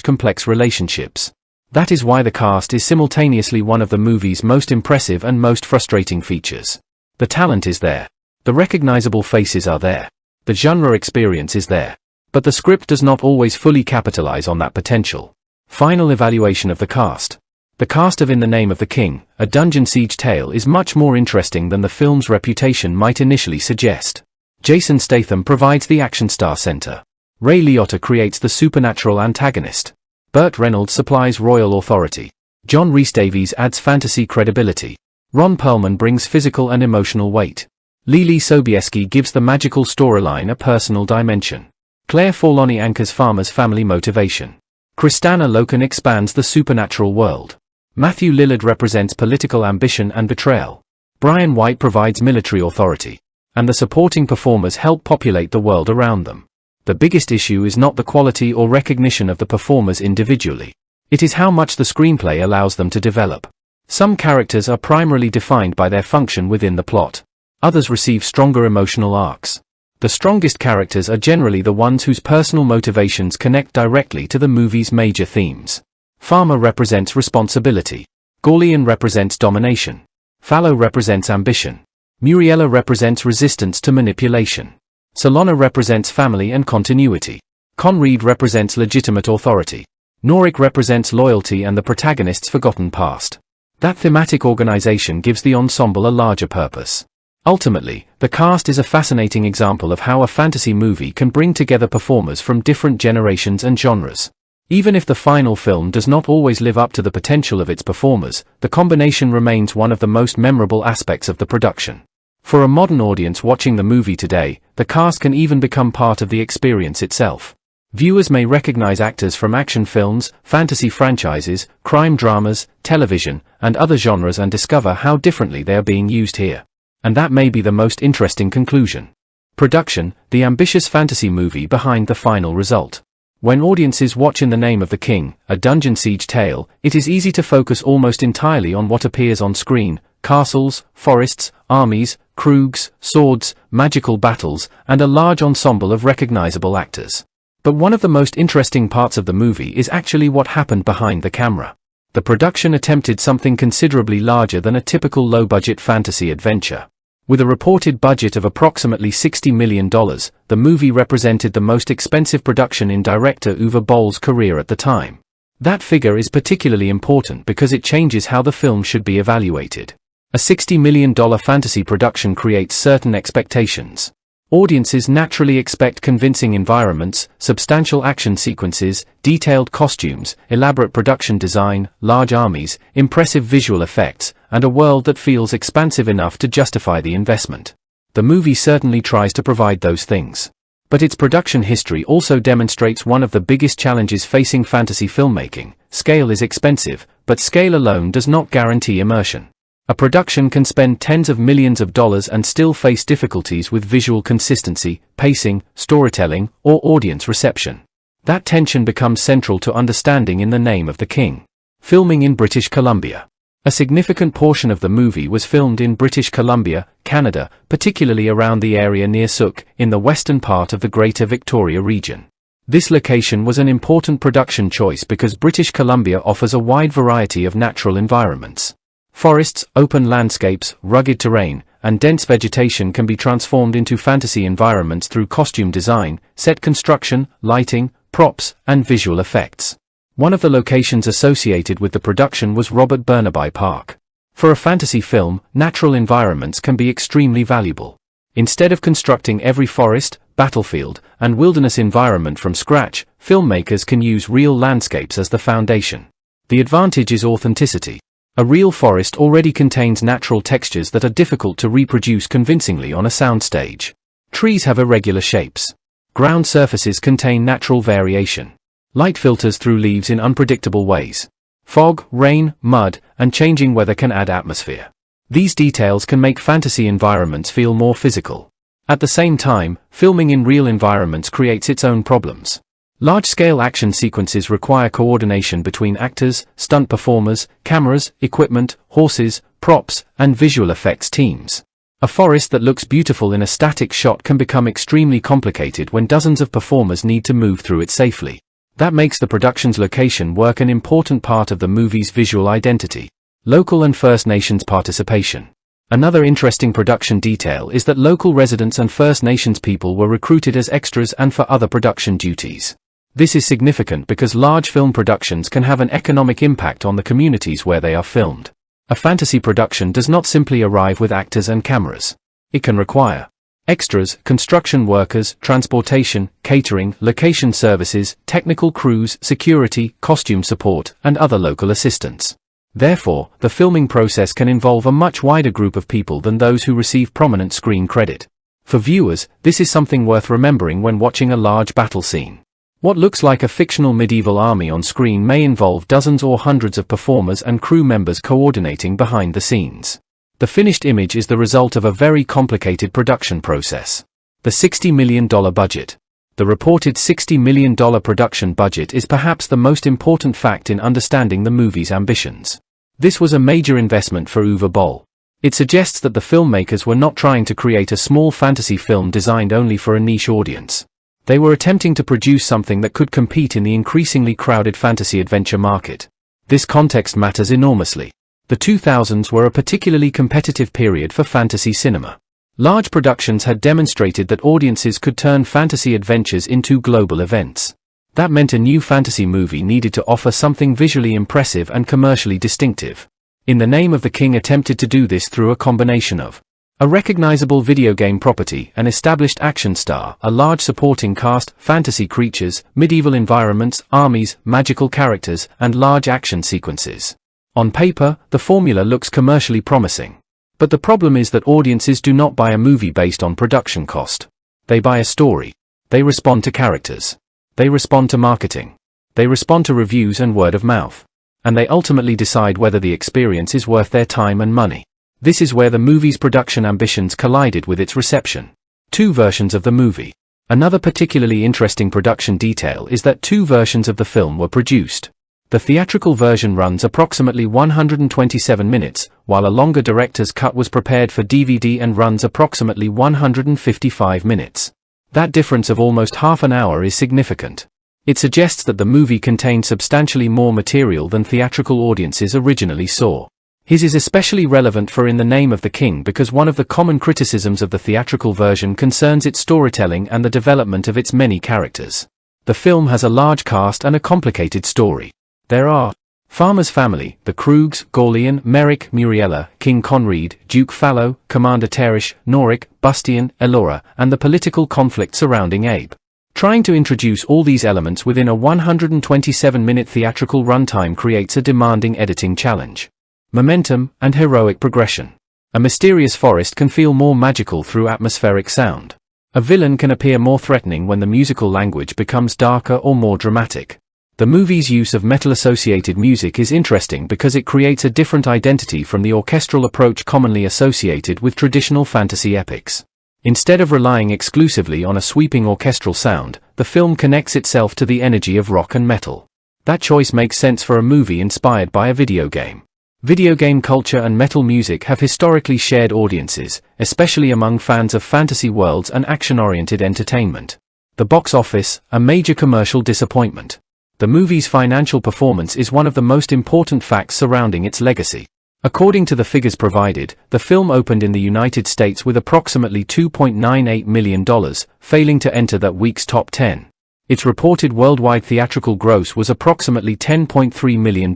S1: complex relationships. That is why the cast is simultaneously one of the movie's most impressive and most frustrating features. The talent is there. The recognizable faces are there. The genre experience is there. But the script does not always fully capitalize on that potential. Final evaluation of the cast. The cast of In the Name of the King, a dungeon siege tale is much more interesting than the film's reputation might initially suggest. Jason Statham provides the action star center. Ray Liotta creates the supernatural antagonist. Burt Reynolds supplies royal authority. John Rhys-Davies adds fantasy credibility. Ron Perlman brings physical and emotional weight. Lily Sobieski gives the magical storyline a personal dimension. Claire Forlani anchors Farmer's family motivation. Kristanna Loken expands the supernatural world. Matthew Lillard represents political ambition and betrayal. Brian White provides military authority. And the supporting performers help populate the world around them. The biggest issue is not the quality or recognition of the performers individually. It is how much the screenplay allows them to develop. Some characters are primarily defined by their function within the plot. Others receive stronger emotional arcs. The strongest characters are generally the ones whose personal motivations connect directly to the movie's major themes. Farmer represents responsibility. Gorlian represents domination. Fallow represents ambition. Muriella represents resistance to manipulation. Solana represents family and continuity. Conreed represents legitimate authority. Norik represents loyalty and the protagonist's forgotten past. That thematic organization gives the ensemble a larger purpose. Ultimately, the cast is a fascinating example of how a fantasy movie can bring together performers from different generations and genres. Even if the final film does not always live up to the potential of its performers, the combination remains one of the most memorable aspects of the production. For a modern audience watching the movie today, the cast can even become part of the experience itself. Viewers may recognize actors from action films, fantasy franchises, crime dramas, television, and other genres and discover how differently they are being used here. And that may be the most interesting conclusion. Production, the ambitious fantasy movie behind the final result. When audiences watch In the Name of the King, a dungeon siege tale, it is easy to focus almost entirely on what appears on screen: castles, forests, armies, kroogs, swords, magical battles, and a large ensemble of recognizable actors. But one of the most interesting parts of the movie is actually what happened behind the camera. The production attempted something considerably larger than a typical low-budget fantasy adventure. With a reported budget of approximately $60 million, the movie represented the most expensive production in director Uwe Boll's career at the time. That figure is particularly important because it changes how the film should be evaluated. A $60 million fantasy production creates certain expectations. Audiences naturally expect convincing environments, substantial action sequences, detailed costumes, elaborate production design, large armies, impressive visual effects, and a world that feels expansive enough to justify the investment. The movie certainly tries to provide those things. But its production history also demonstrates one of the biggest challenges facing fantasy filmmaking. Scale is expensive, but scale alone does not guarantee immersion. A production can spend tens of millions of dollars and still face difficulties with visual consistency, pacing, storytelling, or audience reception. That tension becomes central to understanding In the Name of the King. Filming in British Columbia. A significant portion of the movie was filmed in British Columbia, Canada, particularly around the area near Sook, in the western part of the Greater Victoria region. This location was an important production choice because British Columbia offers a wide variety of natural environments. Forests, open landscapes, rugged terrain, and dense vegetation can be transformed into fantasy environments through costume design, set construction, lighting, props, and visual effects. One of the locations associated with the production was Robert Burnaby Park. For a fantasy film, natural environments can be extremely valuable. Instead of constructing every forest, battlefield, and wilderness environment from scratch, filmmakers can use real landscapes as the foundation. The advantage is authenticity. A real forest already contains natural textures that are difficult to reproduce convincingly on a soundstage. Trees have irregular shapes. Ground surfaces contain natural variation. Light filters through leaves in unpredictable ways. Fog, rain, mud, and changing weather can add atmosphere. These details can make fantasy environments feel more physical. At the same time, filming in real environments creates its own problems. Large-scale action sequences require coordination between actors, stunt performers, cameras, equipment, horses, props, and visual effects teams. A forest that looks beautiful in a static shot can become extremely complicated when dozens of performers need to move through it safely. That makes the production's location work an important part of the movie's visual identity. Local and First Nations participation. Another interesting production detail is that local residents and First Nations people were recruited as extras and for other production duties. This is significant because large film productions can have an economic impact on the communities where they are filmed. A fantasy production does not simply arrive with actors and cameras. It can require Extras, construction workers, transportation, catering, location services, technical crews, security, costume support, and other local assistance. Therefore, the filming process can involve a much wider group of people than those who receive prominent screen credit. For viewers, this is something worth remembering when watching a large battle scene. What looks like a fictional medieval army on screen may involve dozens or hundreds of performers and crew members coordinating behind the scenes. The finished image is the result of a very complicated production process. The $60 million budget. The reported $60 million production budget is perhaps the most important fact in understanding the movie's ambitions. This was a major investment for Uwe Boll. It suggests that the filmmakers were not trying to create a small fantasy film designed only for a niche audience. They were attempting to produce something that could compete in the increasingly crowded fantasy adventure market. This context matters enormously. The 2000s were a particularly competitive period for fantasy cinema. Large productions had demonstrated that audiences could turn fantasy adventures into global events. That meant a new fantasy movie needed to offer something visually impressive and commercially distinctive. In the Name of the King attempted to do this through a combination of a recognizable video game property, an established action star, a large supporting cast, fantasy creatures, medieval environments, armies, magical characters, and large action sequences. On paper, the formula looks commercially promising. But the problem is that audiences do not buy a movie based on production cost. They buy a story. They respond to characters. They respond to marketing. They respond to reviews and word of mouth. And they ultimately decide whether the experience is worth their time and money. This is where the movie's production ambitions collided with its reception. Two versions of the movie. Another particularly interesting production detail is that two versions of the film were produced. The theatrical version runs approximately 127 minutes, while a longer director's cut was prepared for DVD and runs approximately 155 minutes. That difference of almost half an hour is significant. It suggests that the movie contained substantially more material than theatrical audiences originally saw. His is especially relevant for In the Name of the King because one of the common criticisms of the theatrical version concerns its storytelling and the development of its many characters. The film has a large cast and a complicated story. There are Farmer's family, the Krugs, Gorlian, Merrick, Muriella, King Conrad, Duke Fallow, Commander Teresh, Noric, Bustian, Elora, and the political conflict surrounding Abe. Trying to introduce all these elements within a 127-minute theatrical runtime creates a demanding editing challenge. Momentum, and heroic progression. A mysterious forest can feel more magical through atmospheric sound. A villain can appear more threatening when the musical language becomes darker or more dramatic. The movie's use of metal-associated music is interesting because it creates a different identity from the orchestral approach commonly associated with traditional fantasy epics. Instead of relying exclusively on a sweeping orchestral sound, the film connects itself to the energy of rock and metal. That choice makes sense for a movie inspired by a video game. Video game culture and metal music have historically shared audiences, especially among fans of fantasy worlds and action-oriented entertainment. The box office, a major commercial disappointment. The movie's financial performance is one of the most important facts surrounding its legacy. According to the figures provided, the film opened in the United States with approximately $2.98 million, failing to enter that week's top 10. Its reported worldwide theatrical gross was approximately $10.3 million,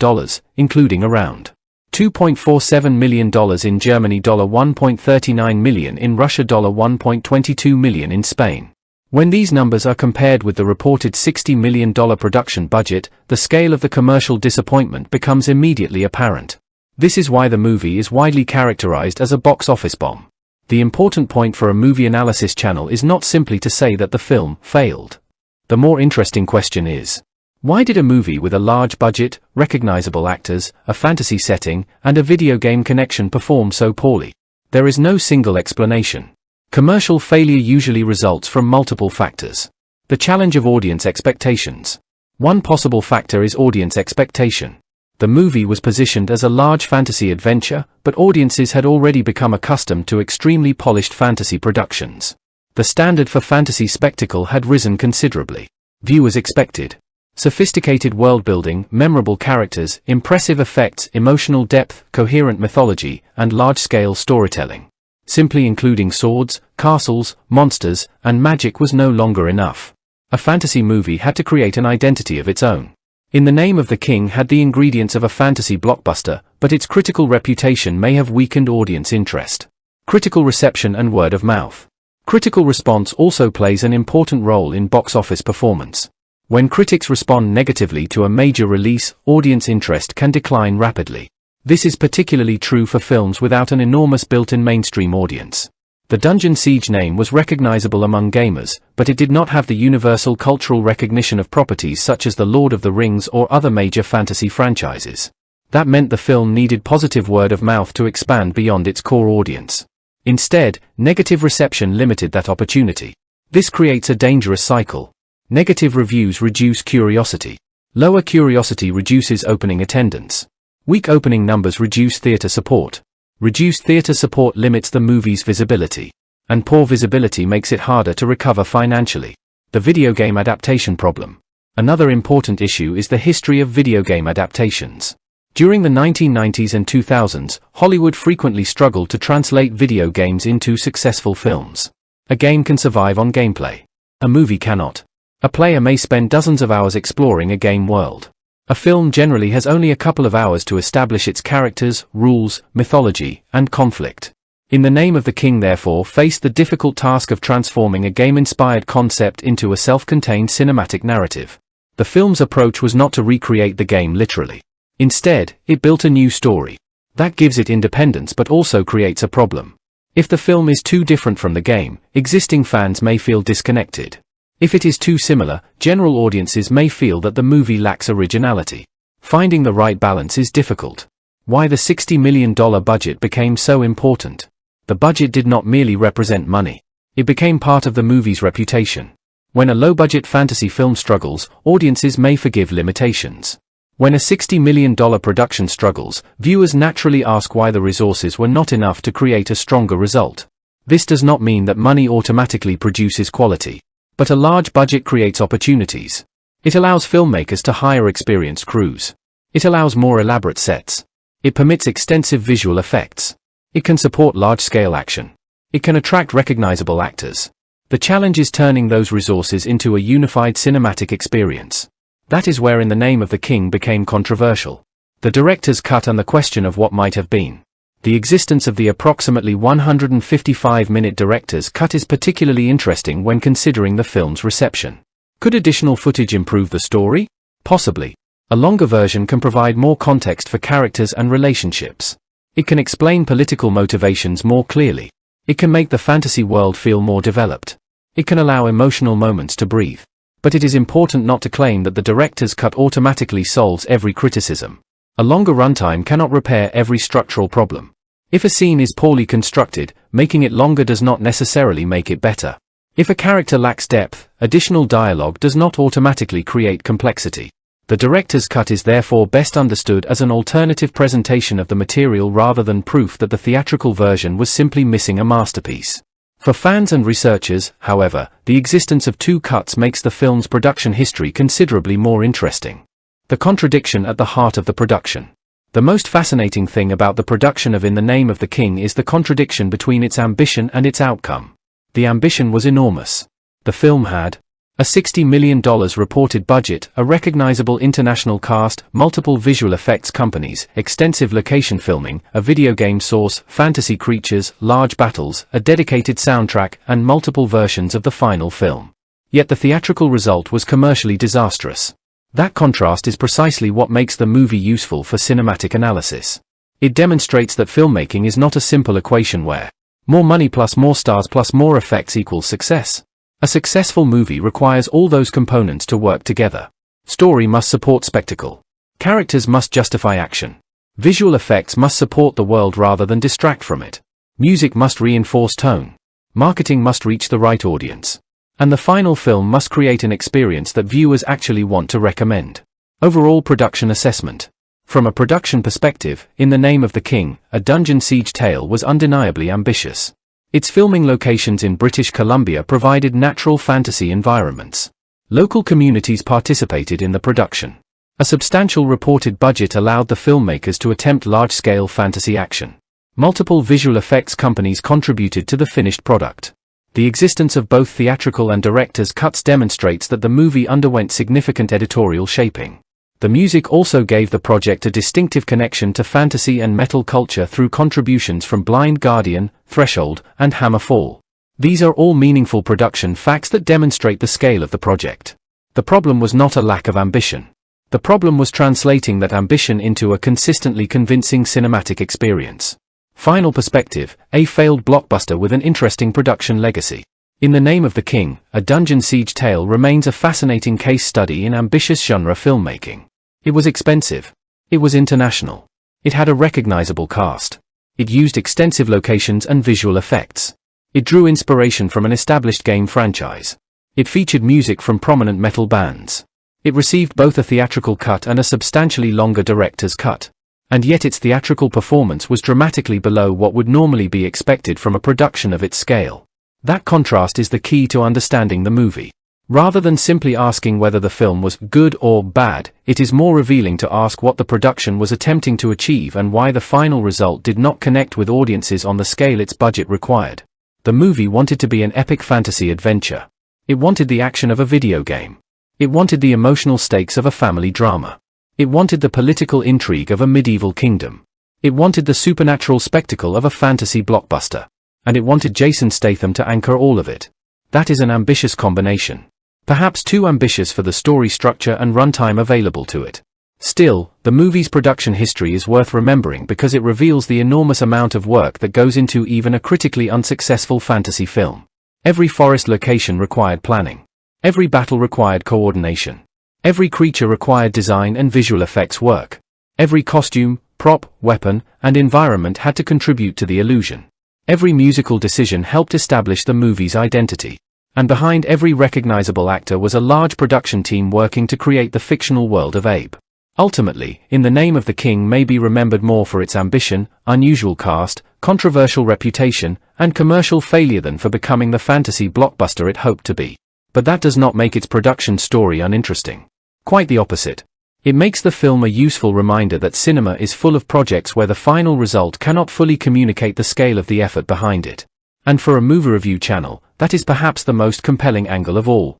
S1: including around $2.47 million in Germany, $1.39 million in Russia, $1.22 million in Spain. When these numbers are compared with the reported $60 million production budget, the scale of the commercial disappointment becomes immediately apparent. This is why the movie is widely characterized as a box office bomb. The important point for a movie analysis channel is not simply to say that the film failed. The more interesting question is, why did a movie with a large budget, recognizable actors, a fantasy setting, and a video game connection perform so poorly? There is no single explanation. Commercial failure usually results from multiple factors. The challenge of audience expectations. One possible factor is audience expectation. The movie was positioned as a large fantasy adventure, but audiences had already become accustomed to extremely polished fantasy productions. The standard for fantasy spectacle had risen considerably. Viewers expected sophisticated world-building, memorable characters, impressive effects, emotional depth, coherent mythology, and large-scale storytelling. Simply including swords, castles, monsters, and magic was no longer enough. A fantasy movie had to create an identity of its own. In the Name of the King had the ingredients of a fantasy blockbuster, but its critical reputation may have weakened audience interest. Critical reception and word of mouth. Critical response also plays an important role in box office performance. When critics respond negatively to a major release, audience interest can decline rapidly. This is particularly true for films without an enormous built-in mainstream audience. The Dungeon Siege name was recognizable among gamers, but it did not have the universal cultural recognition of properties such as The Lord of the Rings or other major fantasy franchises. That meant the film needed positive word of mouth to expand beyond its core audience. Instead, negative reception limited that opportunity. This creates a dangerous cycle. Negative reviews reduce curiosity. Lower curiosity reduces opening attendance. Weak opening numbers reduce theater support. Reduced theater support limits the movie's visibility. And poor visibility makes it harder to recover financially. The video game adaptation problem. Another important issue is the history of video game adaptations. During the 1990s and 2000s, Hollywood frequently struggled to translate video games into successful films. A game can survive on gameplay. A movie cannot. A player may spend dozens of hours exploring a game world. A film generally has only a couple of hours to establish its characters, rules, mythology, and conflict. In the Name of the King therefore faced the difficult task of transforming a game-inspired concept into a self-contained cinematic narrative. The film's approach was not to recreate the game literally. Instead, it built a new story. That gives it independence but also creates a problem. If the film is too different from the game, existing fans may feel disconnected. If it is too similar, general audiences may feel that the movie lacks originality. Finding the right balance is difficult. Why the $60 million budget became so important? The budget did not merely represent money. It became part of the movie's reputation. When a low-budget fantasy film struggles, audiences may forgive limitations. When a $60 million production struggles, viewers naturally ask why the resources were not enough to create a stronger result. This does not mean that money automatically produces quality. But a large budget creates opportunities. It allows filmmakers to hire experienced crews. It allows more elaborate sets. It permits extensive visual effects. It can support large-scale action. It can attract recognizable actors. The challenge is turning those resources into a unified cinematic experience. That is where In the Name of the King became controversial. The director's cut and the question of what might have been. The existence of the approximately 155-minute director's cut is particularly interesting when considering the film's reception. Could additional footage improve the story? Possibly. A longer version can provide more context for characters and relationships. It can explain political motivations more clearly. It can make the fantasy world feel more developed. It can allow emotional moments to breathe. But it is important not to claim that the director's cut automatically solves every criticism. A longer runtime cannot repair every structural problem. If a scene is poorly constructed, making it longer does not necessarily make it better. If a character lacks depth, additional dialogue does not automatically create complexity. The director's cut is therefore best understood as an alternative presentation of the material rather than proof that the theatrical version was simply missing a masterpiece. For fans and researchers, however, the existence of two cuts makes the film's production history considerably more interesting. The contradiction at the heart of the production. The most fascinating thing about the production of In the Name of the King is the contradiction between its ambition and its outcome. The ambition was enormous. The film had a $60 million reported budget, a recognizable international cast, multiple visual effects companies, extensive location filming, a video game source, fantasy creatures, large battles, a dedicated soundtrack, and multiple versions of the final film. Yet the theatrical result was commercially disastrous. That contrast is precisely what makes the movie useful for cinematic analysis. It demonstrates that filmmaking is not a simple equation where more money plus more stars plus more effects equals success. A successful movie requires all those components to work together. Story must support spectacle. Characters must justify action. Visual effects must support the world rather than distract from it. Music must reinforce tone. Marketing must reach the right audience. And the final film must create an experience that viewers actually want to recommend. Overall production assessment. From a production perspective, In the Name of the King, A Dungeon Siege Tale was undeniably ambitious. Its filming locations in British Columbia provided natural fantasy environments. Local communities participated in the production. A substantial reported budget allowed the filmmakers to attempt large-scale fantasy action. Multiple visual effects companies contributed to the finished product. The existence of both theatrical and director's cuts demonstrates that the movie underwent significant editorial shaping. The music also gave the project a distinctive connection to fantasy and metal culture through contributions from Blind Guardian, Threshold, and Hammerfall. These are all meaningful production facts that demonstrate the scale of the project. The problem was not a lack of ambition. The problem was translating that ambition into a consistently convincing cinematic experience. Final perspective, a failed blockbuster with an interesting production legacy. In the Name of the King, A Dungeon Siege Tale remains a fascinating case study in ambitious genre filmmaking. It was expensive. It was international. It had a recognizable cast. It used extensive locations and visual effects. It drew inspiration from an established game franchise. It featured music from prominent metal bands. It received both a theatrical cut and a substantially longer director's cut. And yet its theatrical performance was dramatically below what would normally be expected from a production of its scale. That contrast is the key to understanding the movie. Rather than simply asking whether the film was good or bad, it is more revealing to ask what the production was attempting to achieve and why the final result did not connect with audiences on the scale its budget required. The movie wanted to be an epic fantasy adventure. It wanted the action of a video game. It wanted the emotional stakes of a family drama. It wanted the political intrigue of a medieval kingdom. It wanted the supernatural spectacle of a fantasy blockbuster. And it wanted Jason Statham to anchor all of it. That is an ambitious combination. Perhaps too ambitious for the story structure and runtime available to it. Still, the movie's production history is worth remembering because it reveals the enormous amount of work that goes into even a critically unsuccessful fantasy film. Every forest location required planning. Every battle required coordination. Every creature required design and visual effects work. Every costume, prop, weapon, and environment had to contribute to the illusion. Every musical decision helped establish the movie's identity. And behind every recognizable actor was a large production team working to create the fictional world of Abe. Ultimately, In the Name of the King may be remembered more for its ambition, unusual cast, controversial reputation, and commercial failure than for becoming the fantasy blockbuster it hoped to be. But that does not make its production story uninteresting. Quite the opposite. It makes the film a useful reminder that cinema is full of projects where the final result cannot fully communicate the scale of the effort behind it. And for a movie review channel, that is perhaps the most compelling angle of all.